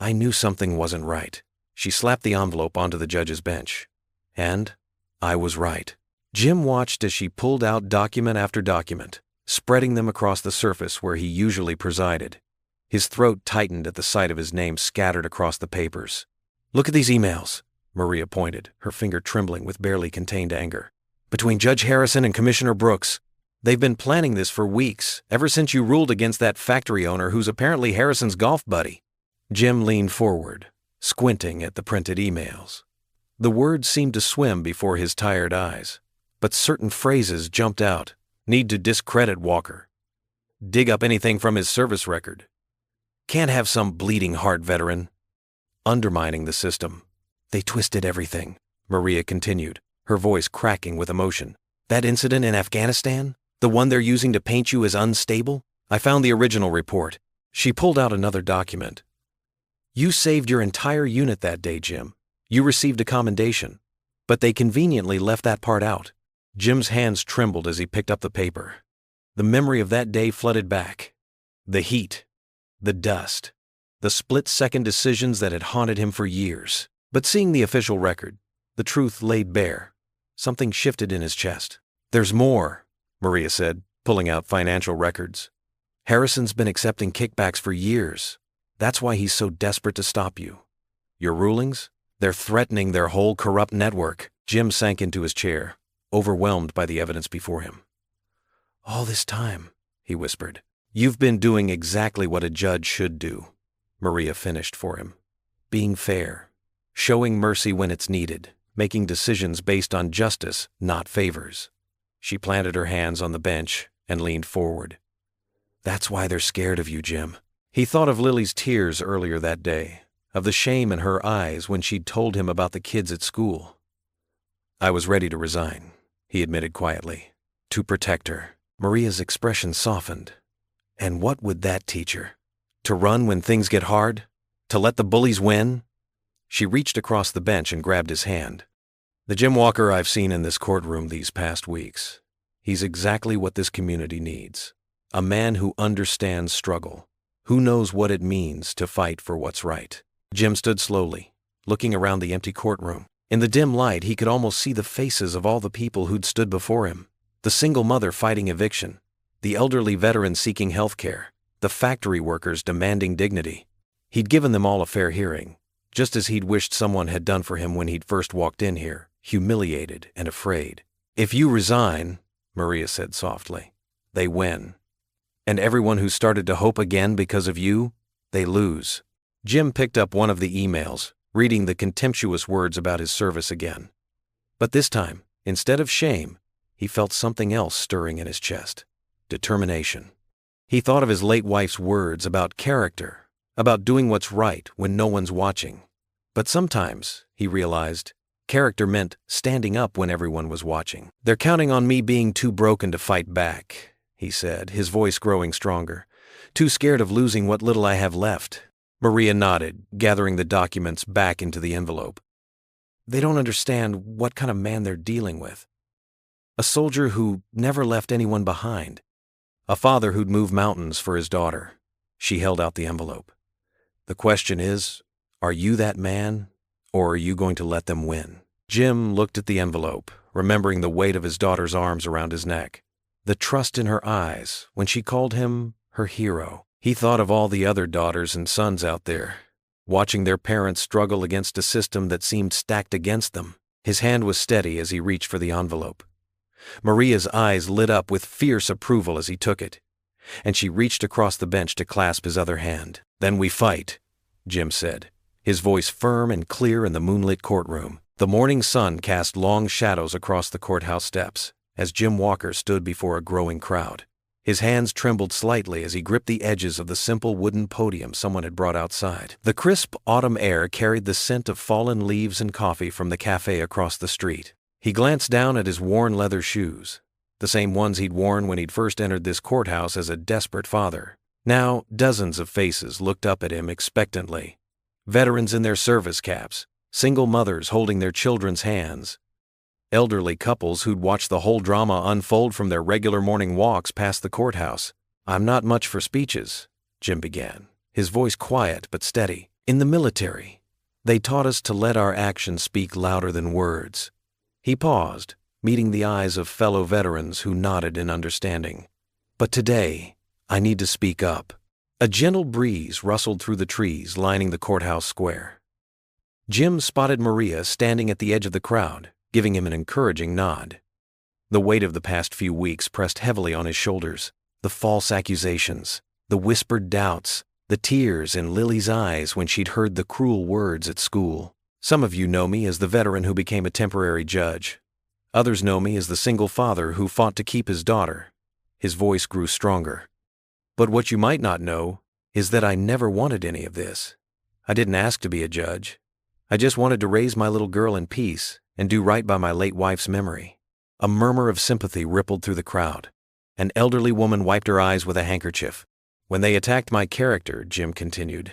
A: I knew something wasn't right. She slapped the envelope onto the judge's bench. And I was right. Jim watched as she pulled out document after document, spreading them across the surface where he usually presided. His throat tightened at the sight of his name scattered across the papers. Look at these emails, Maria pointed, her finger trembling with barely contained anger. Between Judge Harrison and Commissioner Brooks, they've been planning this for weeks, ever since you ruled against that factory owner who's apparently Harrison's golf buddy. Jim leaned forward, squinting at the printed emails. The words seemed to swim before his tired eyes, but certain phrases jumped out. Need to discredit Walker. Dig up anything from his service record. Can't have some bleeding heart veteran. Undermining the system. They twisted everything, Maria continued, her voice cracking with emotion. That incident in Afghanistan? The one they're using to paint you as unstable? I found the original report. She pulled out another document. You saved your entire unit that day, Jim. You received a commendation. But they conveniently left that part out. Jim's hands trembled as he picked up the paper. The memory of that day flooded back. The heat. The dust. The split-second decisions that had haunted him for years. But seeing the official record, the truth laid bare. Something shifted in his chest. There's more, Maria said, pulling out financial records. Harrison's been accepting kickbacks for years. That's why he's so desperate to stop you. Your rulings? They're threatening their whole corrupt network. Jim sank into his chair, overwhelmed by the evidence before him. All this time, he whispered. You've been doing exactly what a judge should do, Maria finished for him. Being fair, showing mercy when it's needed, making decisions based on justice, not favors. She planted her hands on the bench and leaned forward. That's why they're scared of you, Jim. He thought of Lily's tears earlier that day, of the shame in her eyes when she'd told him about the kids at school. I was ready to resign, he admitted quietly, to protect her. Maria's expression softened. And what would that teach her? To run when things get hard? To let the bullies win? She reached across the bench and grabbed his hand. The Jim Walker I've seen in this courtroom these past weeks. He's exactly what this community needs. A man who understands struggle, who knows what it means to fight for what's right. Jim stood slowly, looking around the empty courtroom. In the dim light, he could almost see the faces of all the people who'd stood before him. The single mother fighting eviction, the elderly veteran seeking health care, the factory workers demanding dignity. He'd given them all a fair hearing, just as he'd wished someone had done for him when he'd first walked in here, humiliated and afraid. If you resign, Maria said softly, they win. And everyone who started to hope again because of you, they lose. Jim picked up one of the emails, reading the contemptuous words about his service again. But this time, instead of shame, he felt something else stirring in his chest. Determination. He thought of his late wife's words about character, about doing what's right when no one's watching. But sometimes, he realized, character meant standing up when everyone was watching. They're counting on me being too broken to fight back, he said, his voice growing stronger. Too scared of losing what little I have left. Maria nodded, gathering the documents back into the envelope. They don't understand what kind of man they're dealing with. A soldier who never left anyone behind. A father who'd move mountains for his daughter. She held out the envelope. The question is, are you that man, or are you going to let them win? Jim looked at the envelope, remembering the weight of his daughter's arms around his neck, the trust in her eyes when she called him her hero. He thought of all the other daughters and sons out there, watching their parents struggle against a system that seemed stacked against them. His hand was steady as he reached for the envelope. Maria's eyes lit up with fierce approval as he took it, and she reached across the bench to clasp his other hand. "Then we fight," Jim said, his voice firm and clear in the moonlit courtroom. The morning sun cast long shadows across the courthouse steps as Jim Walker stood before a growing crowd. His hands trembled slightly as he gripped the edges of the simple wooden podium someone had brought outside. The crisp autumn air carried the scent of fallen leaves and coffee from the cafe across the street. He glanced down at his worn leather shoes, the same ones he'd worn when he'd first entered this courthouse as a desperate father. Now, dozens of faces looked up at him expectantly. Veterans in their service caps, single mothers holding their children's hands, elderly couples who'd watched the whole drama unfold from their regular morning walks past the courthouse. "I'm not much for speeches," Jim began, his voice quiet but steady. "In the military, they taught us to let our actions speak louder than words." He paused, meeting the eyes of fellow veterans who nodded in understanding. "But today, I need to speak up." A gentle breeze rustled through the trees lining the courthouse square. Jim spotted Maria standing at the edge of the crowd, giving him an encouraging nod. The weight of the past few weeks pressed heavily on his shoulders. The false accusations, the whispered doubts, the tears in Lily's eyes when she'd heard the cruel words at school. "Some of you know me as the veteran who became a temporary judge. Others know me as the single father who fought to keep his daughter." His voice grew stronger. "But what you might not know is that I never wanted any of this. I didn't ask to be a judge. I just wanted to raise my little girl in peace and do right by my late wife's memory." A murmur of sympathy rippled through the crowd. An elderly woman wiped her eyes with a handkerchief. "When they attacked my character," Jim continued,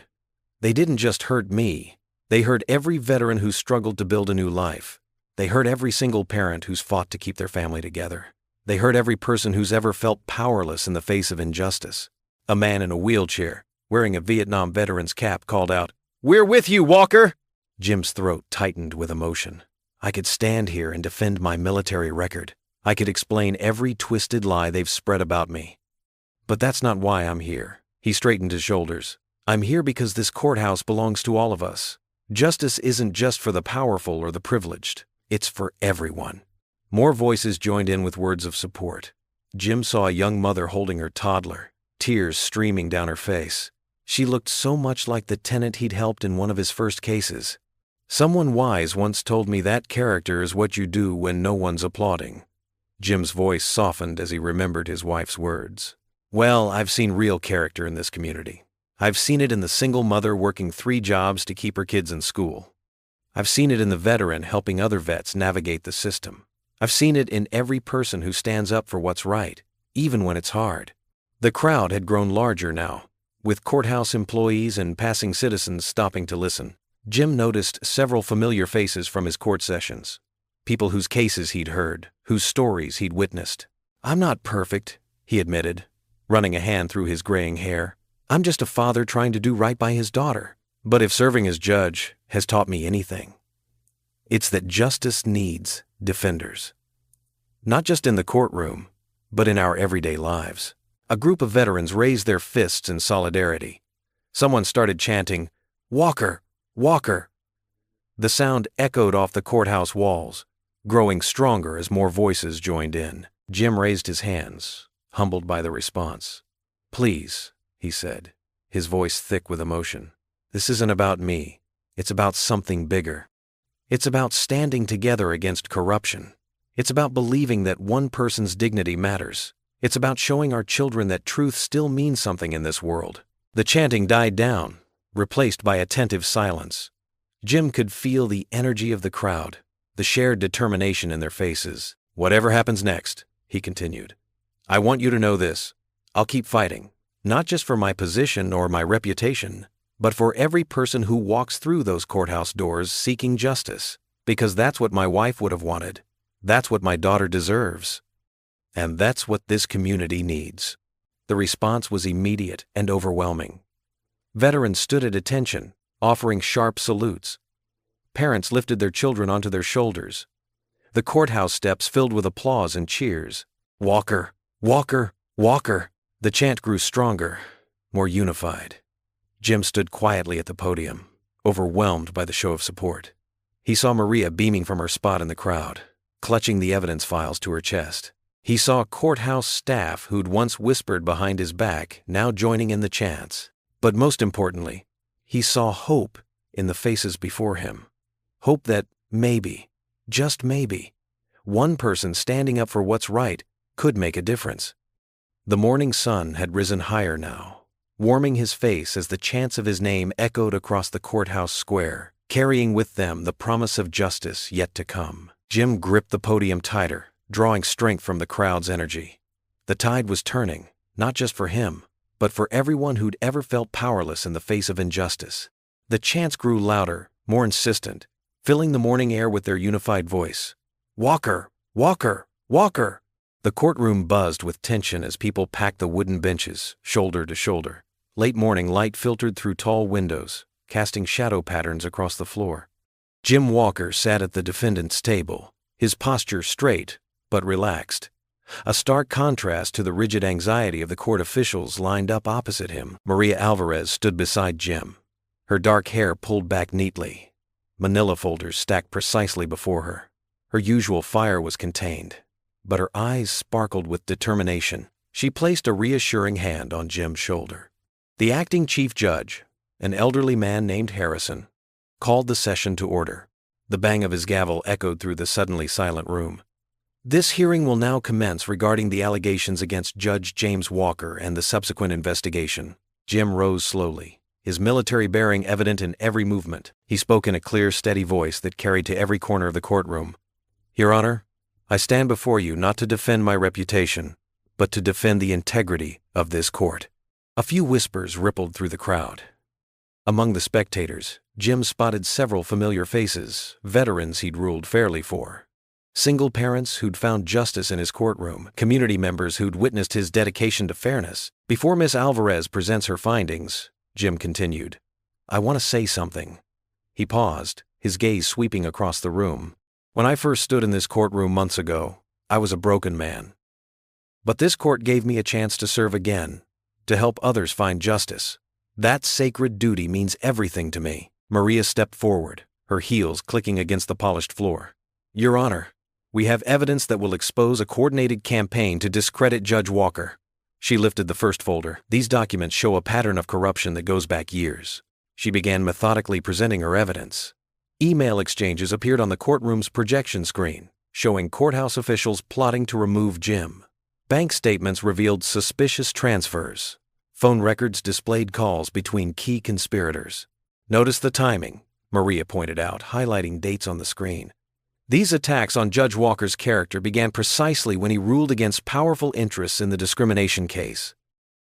A: "they didn't just hurt me. They hurt every veteran who struggled to build a new life. They hurt every single parent who's fought to keep their family together. They hurt every person who's ever felt powerless in the face of injustice." A man in a wheelchair, wearing a Vietnam veteran's cap, called out, "We're with you, Walker!" Jim's throat tightened with emotion. I could stand here and defend my military record. I could explain every twisted lie they've spread about me. But that's not why I'm here. He straightened his shoulders. I'm here because this courthouse belongs to all of us. Justice isn't just for the powerful or the privileged. It's for everyone. More voices joined in with words of support. Jim saw a young mother holding her toddler, tears streaming down her face. She looked so much like the tenant he'd helped in one of his first cases. "Someone wise once told me that character is what you do when no one's applauding." Jim's voice softened as he remembered his wife's words. "Well, I've seen real character in this community. I've seen it in the single mother working 3 jobs to keep her kids in school. I've seen it in the veteran helping other vets navigate the system. I've seen it in every person who stands up for what's right, even when it's hard." The crowd had grown larger now, with courthouse employees and passing citizens stopping to listen. Jim noticed several familiar faces from his court sessions, people whose cases he'd heard, whose stories he'd witnessed. "I'm not perfect," he admitted, running a hand through his graying hair. "I'm just a father trying to do right by his daughter. But if serving as judge has taught me anything, it's that justice needs defenders. Not just in the courtroom, but in our everyday lives." A group of veterans raised their fists in solidarity. Someone started chanting, "Walker! Walker!" The sound echoed off the courthouse walls, growing stronger as more voices joined in. Jim raised his hands, humbled by the response. "Please," he said, his voice thick with emotion. "This isn't about me. It's about something bigger. It's about standing together against corruption. It's about believing that one person's dignity matters. It's about showing our children that truth still means something in this world." The chanting died down, replaced by attentive silence. Jim could feel the energy of the crowd, the shared determination in their faces. "Whatever happens next," he continued, "I want you to know this. I'll keep fighting, not just for my position or my reputation, but for every person who walks through those courthouse doors seeking justice, because that's what my wife would have wanted. That's what my daughter deserves. And that's what this community needs." The response was immediate and overwhelming. Veterans stood at attention, offering sharp salutes. Parents lifted their children onto their shoulders. The courthouse steps filled with applause and cheers. Walker! Walker! Walker! The chant grew stronger, more unified. Jim stood quietly at the podium, overwhelmed by the show of support. He saw Maria beaming from her spot in the crowd, clutching the evidence files to her chest. He saw courthouse staff who'd once whispered behind his back now joining in the chants. But most importantly, he saw hope in the faces before him. Hope that maybe, just maybe, one person standing up for what's right could make a difference. The morning sun had risen higher now, warming his face as the chants of his name echoed across the courthouse square, carrying with them the promise of justice yet to come. Jim gripped the podium tighter, drawing strength from the crowd's energy. The tide was turning, not just for him, but for everyone who'd ever felt powerless in the face of injustice. The chants grew louder, more insistent, filling the morning air with their unified voice. Walker! Walker! Walker! The courtroom buzzed with tension as people packed the wooden benches, shoulder to shoulder. Late morning light filtered through tall windows, casting shadow patterns across the floor. Jim Walker sat at the defendant's table, his posture straight but relaxed. A stark contrast to the rigid anxiety of the court officials lined up opposite him. Maria Alvarez stood beside Jim, her dark hair pulled back neatly, manila folders stacked precisely before her. Her usual fire was contained, but her eyes sparkled with determination. She placed a reassuring hand on Jim's shoulder. The acting chief judge, an elderly man named Harrison, called the session to order. The bang of his gavel echoed through the suddenly silent room. This hearing will now commence regarding the allegations against Judge James Walker and the subsequent investigation. Jim rose slowly, his military bearing evident in every movement. He spoke in a clear, steady voice that carried to every corner of the courtroom. Your Honor, I stand before you not to defend my reputation, but to defend the integrity of this court. A few whispers rippled through the crowd. Among the spectators, Jim spotted several familiar faces, veterans he'd ruled fairly for. Single parents who'd found justice in his courtroom, community members who'd witnessed his dedication to fairness. Before Miss Alvarez presents her findings, Jim continued, I want to say something. He paused, his gaze sweeping across the room. When I first stood in this courtroom months ago, I was a broken man. But this court gave me a chance to serve again, to help others find justice. That sacred duty means everything to me. Maria stepped forward, her heels clicking against the polished floor. Your Honor, we have evidence that will expose a coordinated campaign to discredit Judge Walker. She lifted the first folder. These documents show a pattern of corruption that goes back years. She began methodically presenting her evidence. Email exchanges appeared on the courtroom's projection screen, showing courthouse officials plotting to remove Jim. Bank statements revealed suspicious transfers. Phone records displayed calls between key conspirators. Notice the timing, Maria pointed out, highlighting dates on the screen. These attacks on Judge Walker's character began precisely when he ruled against powerful interests in the discrimination case.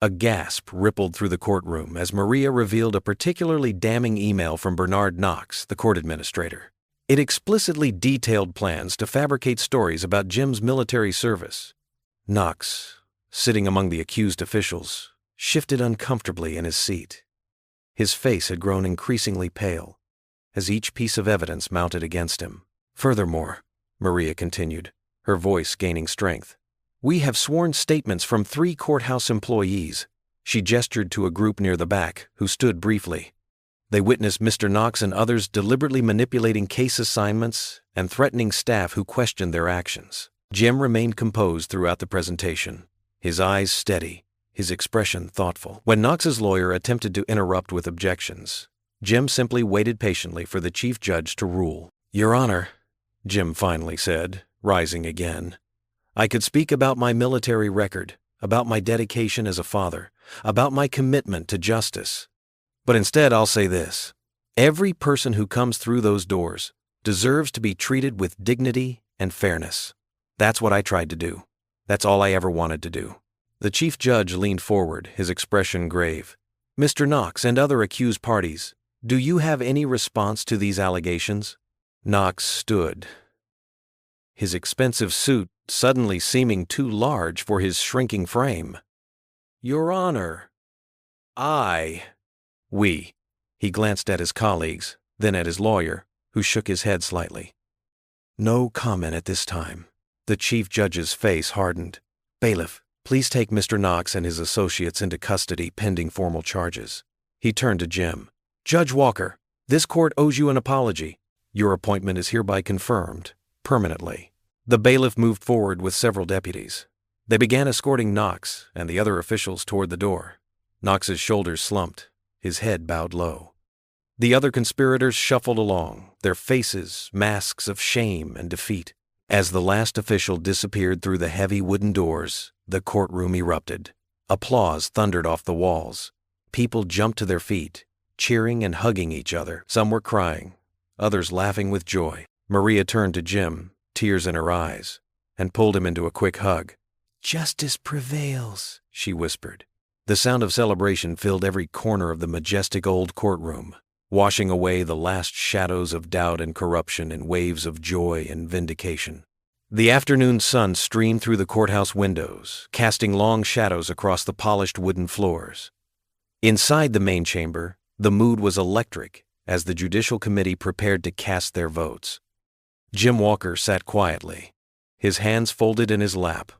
A: A gasp rippled through the courtroom as Maria revealed a particularly damning email from Bernard Knox, the court administrator. It explicitly detailed plans to fabricate stories about Jim's military service. Knox, sitting among the accused officials, shifted uncomfortably in his seat. His face had grown increasingly pale as each piece of evidence mounted against him. Furthermore, Maria continued, her voice gaining strength, we have sworn statements from 3 courthouse employees. She gestured to a group near the back, who stood briefly. They witnessed Mr. Knox and others deliberately manipulating case assignments and threatening staff who questioned their actions. Jim remained composed throughout the presentation, his eyes steady, his expression thoughtful. When Knox's lawyer attempted to interrupt with objections, Jim simply waited patiently for the chief judge to rule. Your Honor, Jim finally said, rising again, I could speak about my military record, about my dedication as a father, about my commitment to justice. But instead I'll say this. Every person who comes through those doors deserves to be treated with dignity and fairness. That's what I tried to do. That's all I ever wanted to do. The chief judge leaned forward, his expression grave. Mr. Knox and other accused parties, do you have any response to these allegations? Knox stood, his expensive suit suddenly seeming too large for his shrinking frame. Your Honor, I... We. He glanced at his colleagues, then at his lawyer, who shook his head slightly. No comment at this time. The chief judge's face hardened. Bailiff, please take Mr. Knox and his associates into custody pending formal charges. He turned to Jim. Judge Walker, this court owes you an apology. Your appointment is hereby confirmed, permanently. The bailiff moved forward with several deputies. They began escorting Knox and the other officials toward the door. Knox's shoulders slumped, his head bowed low. The other conspirators shuffled along, their faces masks of shame and defeat. As the last official disappeared through the heavy wooden doors, the courtroom erupted. Applause thundered off the walls. People jumped to their feet, cheering and hugging each other. Some were crying, others laughing with joy. Maria turned to Jim, tears in her eyes, and pulled him into a quick hug. Justice prevails, she whispered. The sound of celebration filled every corner of the majestic old courtroom, washing away the last shadows of doubt and corruption in waves of joy and vindication. The afternoon sun streamed through the courthouse windows, casting long shadows across the polished wooden floors. Inside the main chamber, the mood was electric as the Judicial Committee prepared to cast their votes. Jim Walker sat quietly, his hands folded in his lap,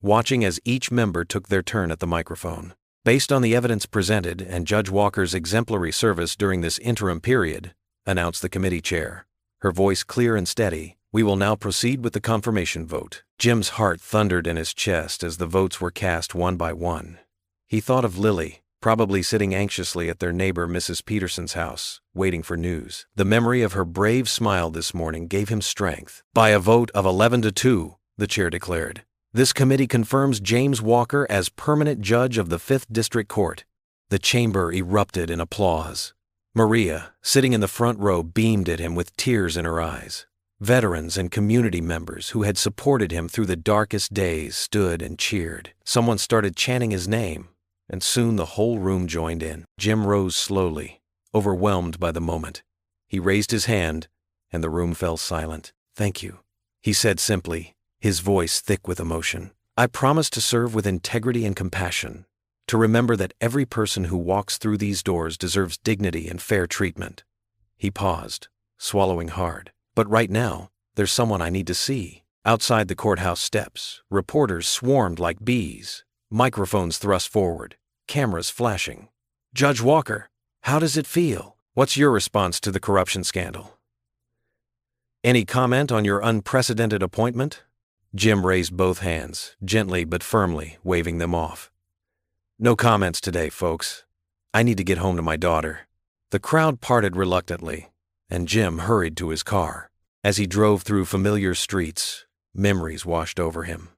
A: watching as each member took their turn at the microphone. Based on the evidence presented and Judge Walker's exemplary service during this interim period, announced the committee chair, her voice clear and steady, we will now proceed with the confirmation vote. Jim's heart thundered in his chest as the votes were cast one by one. He thought of Lily, probably sitting anxiously at their neighbor Mrs. Peterson's house, waiting for news. The memory of her brave smile this morning gave him strength. By a vote of 11-2, the chair declared, this committee confirms James Walker as permanent judge of the 5th District Court. The chamber erupted in applause. Maria, sitting in the front row, beamed at him with tears in her eyes. Veterans and community members who had supported him through the darkest days stood and cheered. Someone started chanting his name, and soon the whole room joined in. Jim rose slowly, overwhelmed by the moment. He raised his hand, and the room fell silent. Thank you, he said simply, his voice thick with emotion. I promise to serve with integrity and compassion, to remember that every person who walks through these doors deserves dignity and fair treatment. He paused, swallowing hard. But right now, there's someone I need to see. Outside the courthouse steps, reporters swarmed like bees, microphones thrust forward, cameras flashing. Judge Walker, how does it feel? What's your response to the corruption scandal? Any comment on your unprecedented appointment? Jim raised both hands, gently but firmly, waving them off. No comments today, folks. I need to get home to my daughter. The crowd parted reluctantly, and Jim hurried to his car. As he drove through familiar streets, memories washed over him.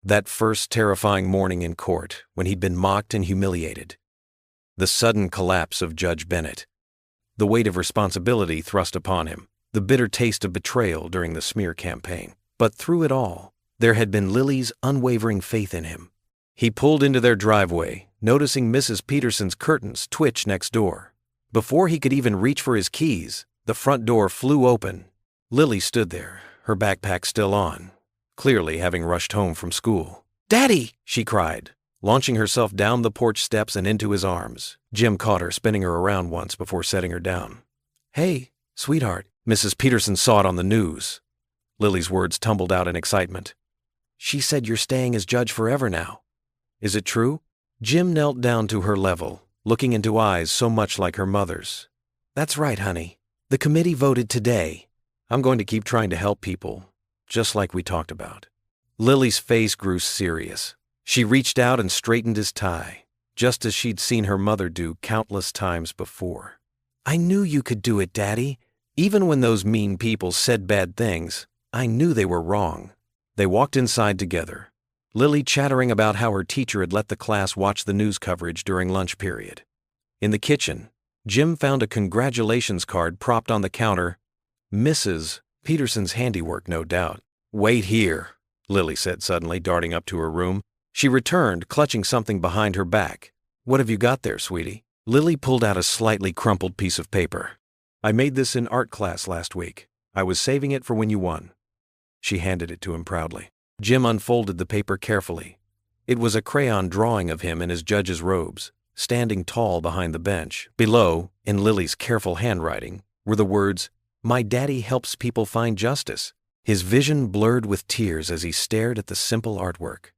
A: That first terrifying morning in court, when he'd been mocked and humiliated. The sudden collapse of Judge Bennett. The weight of responsibility thrust upon him. The bitter taste of betrayal during the smear campaign. But through it all, there had been Lily's unwavering faith in him. He pulled into their driveway, noticing Mrs. Peterson's curtains twitch next door. Before he could even reach for his keys, the front door flew open. Lily stood there, her backpack still on, clearly having rushed home from school. Daddy, she cried, launching herself down the porch steps and into his arms. Jim caught her, spinning her around once before setting her down. Hey, sweetheart, Mrs. Peterson saw it on the news. Lily's words tumbled out in excitement. She said you're staying as judge forever now. Is it true? Jim knelt down to her level, looking into eyes so much like her mother's. That's right, honey. The committee voted today. I'm going to keep trying to help people, just like we talked about. Lily's face grew serious. She reached out and straightened his tie, just as she'd seen her mother do countless times before. I knew you could do it, Daddy. Even when those mean people said bad things, I knew they were wrong. They walked inside together, Lily chattering about how her teacher had let the class watch the news coverage during lunch period. In the kitchen, Jim found a congratulations card propped on the counter. Mrs. Peterson's handiwork, no doubt. Wait here, Lily said suddenly, darting up to her room. She returned, clutching something behind her back. What have you got there, sweetie? Lily pulled out a slightly crumpled piece of paper. I made this in art class last week. I was saving it for when you won. She handed it to him proudly. Jim unfolded the paper carefully. It was a crayon drawing of him in his judge's robes, standing tall behind the bench. Below, in Lily's careful handwriting, were the words, "My daddy helps people find justice." His vision blurred with tears as he stared at the simple artwork.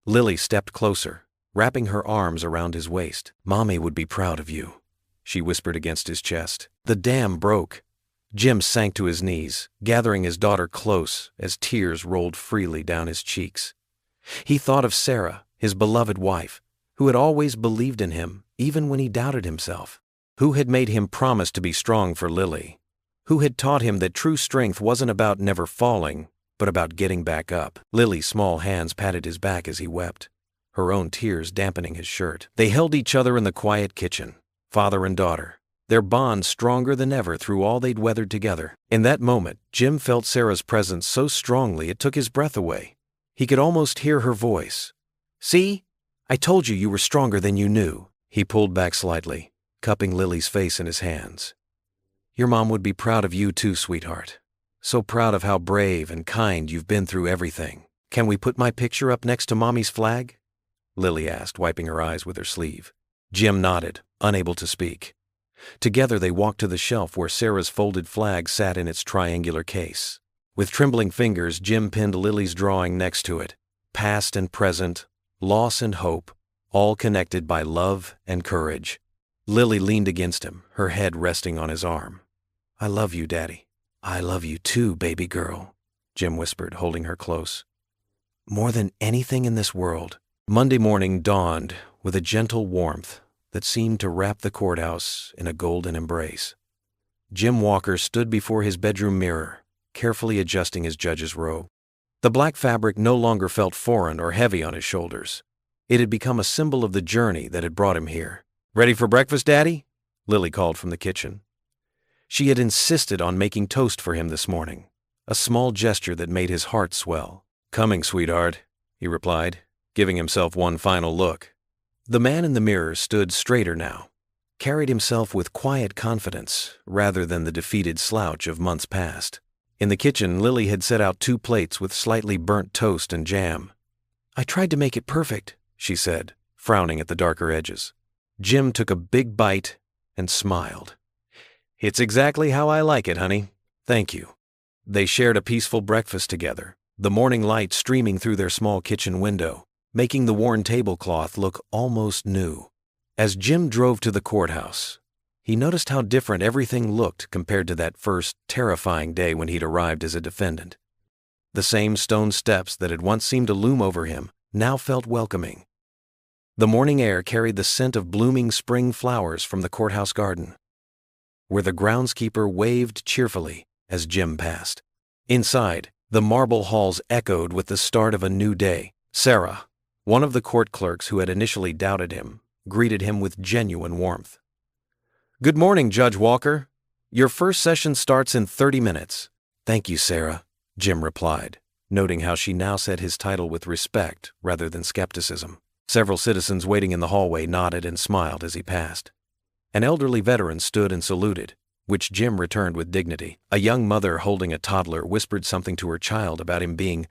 A: Lily stepped closer, wrapping her arms around his waist. "Mommy would be proud of you," she whispered against his chest. The dam broke. Jim sank to his knees, gathering his daughter close as tears rolled freely down his cheeks. He thought of Sarah, his beloved wife, who had always believed in him even when he doubted himself, who had made him promise to be strong for Lily, who had taught him that true strength wasn't about never falling, but about getting back up. Lily's small hands patted his back as he wept, her own tears dampening his shirt. They held each other in the quiet kitchen, father and daughter, their bond stronger than ever through all they'd weathered together. In that moment, Jim felt Sarah's presence so strongly it took his breath away. He could almost hear her voice. "See? I told you were stronger than you knew." He pulled back slightly, cupping Lily's face in his hands. "Your mom would be proud of you too, sweetheart. So proud of how brave and kind you've been through everything." "Can we put my picture up next to Mommy's flag?" Lily asked, wiping her eyes with her sleeve. Jim nodded, unable to speak. Together they walked to the shelf where Sarah's folded flag sat in its triangular case. With trembling fingers, Jim pinned Lily's drawing next to it. Past and present, loss and hope, all connected by love and courage. Lily leaned against him, her head resting on his arm. "I love you, Daddy." "I love you too, baby girl," Jim whispered, holding her close. "More than anything in this world." Monday morning dawned with a gentle warmth that seemed to wrap the courthouse in a golden embrace. Jim Walker stood before his bedroom mirror, carefully adjusting his judge's robe. The black fabric no longer felt foreign or heavy on his shoulders. It had become a symbol of the journey that had brought him here. "Ready for breakfast, Daddy?" Lily called from the kitchen. She had insisted on making toast for him this morning, a small gesture that made his heart swell. "Coming, sweetheart," he replied, giving himself one final look. The man in the mirror stood straighter now, carried himself with quiet confidence rather than the defeated slouch of months past. In the kitchen, Lily had set out 2 plates with slightly burnt toast and jam. "I tried to make it perfect," she said, frowning at the darker edges. Jim took a big bite and smiled. "It's exactly how I like it, honey. Thank you." They shared a peaceful breakfast together, the morning light streaming through their small kitchen window, making the worn tablecloth look almost new. As Jim drove to the courthouse, he noticed how different everything looked compared to that first terrifying day when he'd arrived as a defendant. The same stone steps that had once seemed to loom over him now felt welcoming. The morning air carried the scent of blooming spring flowers from the courthouse garden, where the groundskeeper waved cheerfully as Jim passed. Inside, the marble halls echoed with the start of a new day. Sarah, one of the court clerks who had initially doubted him, greeted him with genuine warmth. "Good morning, Judge Walker. Your first session starts in 30 minutes. "Thank you, Sarah," Jim replied, noting how she now said his title with respect rather than skepticism. Several citizens waiting in the hallway nodded and smiled as he passed. An elderly veteran stood and saluted, which Jim returned with dignity. A young mother holding a toddler whispered something to her child about him being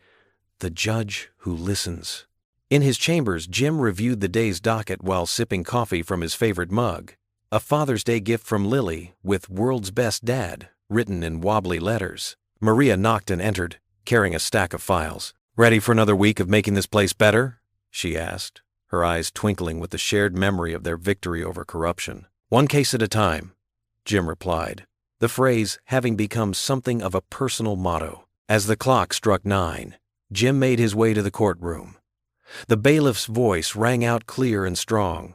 A: the judge who listens. In his chambers, Jim reviewed the day's docket while sipping coffee from his favorite mug, a Father's Day gift from Lily with "World's Best Dad" written in wobbly letters. Maria knocked and entered, carrying a stack of files. "Ready for another week of making this place better?" she asked, her eyes twinkling with the shared memory of their victory over corruption. "One case at a time," Jim replied, the phrase having become something of a personal motto. As the clock struck 9, Jim made his way to the courtroom. The bailiff's voice rang out clear and strong.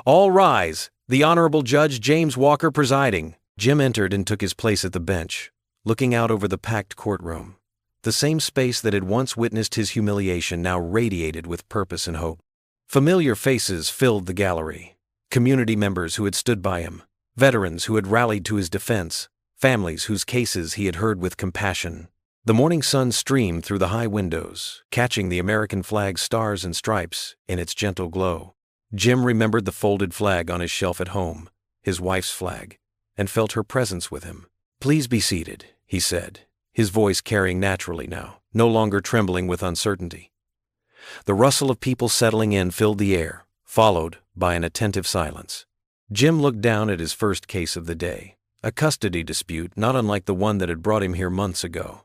A: "All rise! The Honorable Judge James Walker presiding." Jim entered and took his place at the bench, looking out over the packed courtroom. The same space that had once witnessed his humiliation now radiated with purpose and hope. Familiar faces filled the gallery. Community members who had stood by him, veterans who had rallied to his defense, families whose cases he had heard with compassion. The morning sun streamed through the high windows, catching the American flag's stars and stripes in its gentle glow. Jim remembered the folded flag on his shelf at home, his wife's flag, and felt her presence with him. "Please be seated," he said, his voice carrying naturally now, no longer trembling with uncertainty. The rustle of people settling in filled the air, followed by an attentive silence. Jim looked down at his first case of the day, a custody dispute not unlike the one that had brought him here months ago.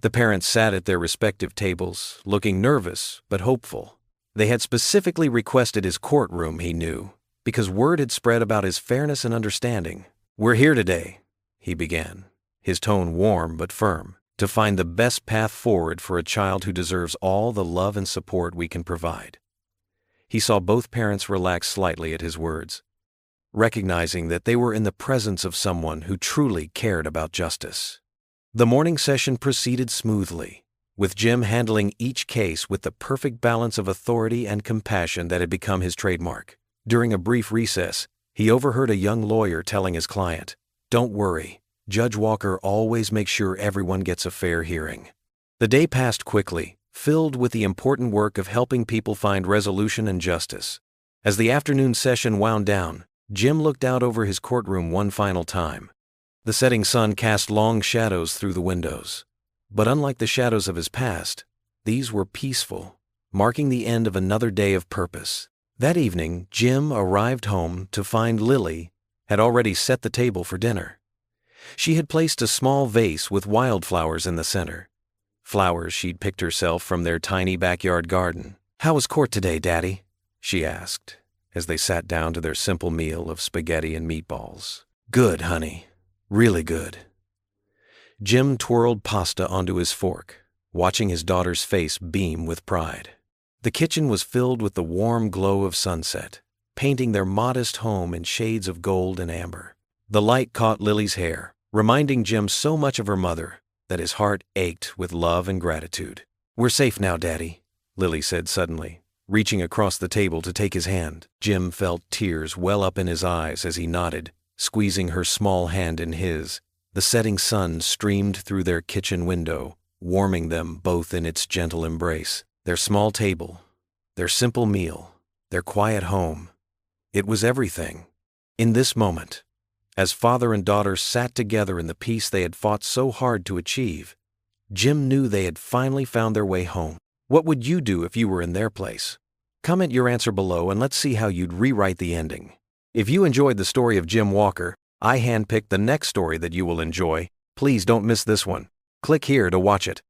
A: The parents sat at their respective tables, looking nervous but hopeful. They had specifically requested his courtroom, he knew, because word had spread about his fairness and understanding. "We're here today," he began, his tone warm but firm, "to find the best path forward for a child who deserves all the love and support we can provide." He saw both parents relax slightly at his words, recognizing that they were in the presence of someone who truly cared about justice. The morning session proceeded smoothly, with Jim handling each case with the perfect balance of authority and compassion that had become his trademark. During a brief recess, he overheard a young lawyer telling his client, "Don't worry, Judge Walker always makes sure everyone gets a fair hearing." The day passed quickly, filled with the important work of helping people find resolution and justice. As the afternoon session wound down, Jim looked out over his courtroom one final time. The setting sun cast long shadows through the windows. But unlike the shadows of his past, these were peaceful, marking the end of another day of purpose. That evening, Jim arrived home to find Lily had already set the table for dinner. She had placed a small vase with wildflowers in the center, flowers she'd picked herself from their tiny backyard garden. "How was court today, Daddy?" she asked, as they sat down to their simple meal of spaghetti and meatballs. "Good, honey. Really good." Jim twirled pasta onto his fork, watching his daughter's face beam with pride. The kitchen was filled with the warm glow of sunset, painting their modest home in shades of gold and amber. The light caught Lily's hair, reminding Jim so much of her mother that his heart ached with love and gratitude. "We're safe now, Daddy," Lily said suddenly, reaching across the table to take his hand. Jim felt tears well up in his eyes as he nodded, squeezing her small hand in his. The setting sun streamed through their kitchen window, warming them both in its gentle embrace. Their small table, their simple meal, their quiet home. It was everything. In this moment, as father and daughter sat together in the peace they had fought so hard to achieve, Jim knew they had finally found their way home. What would you do if you were in their place? Comment your answer below and let's see how you'd rewrite the ending. If you enjoyed the story of Jim Walker, I handpicked the next story that you will enjoy. Please don't miss this one. Click here to watch it.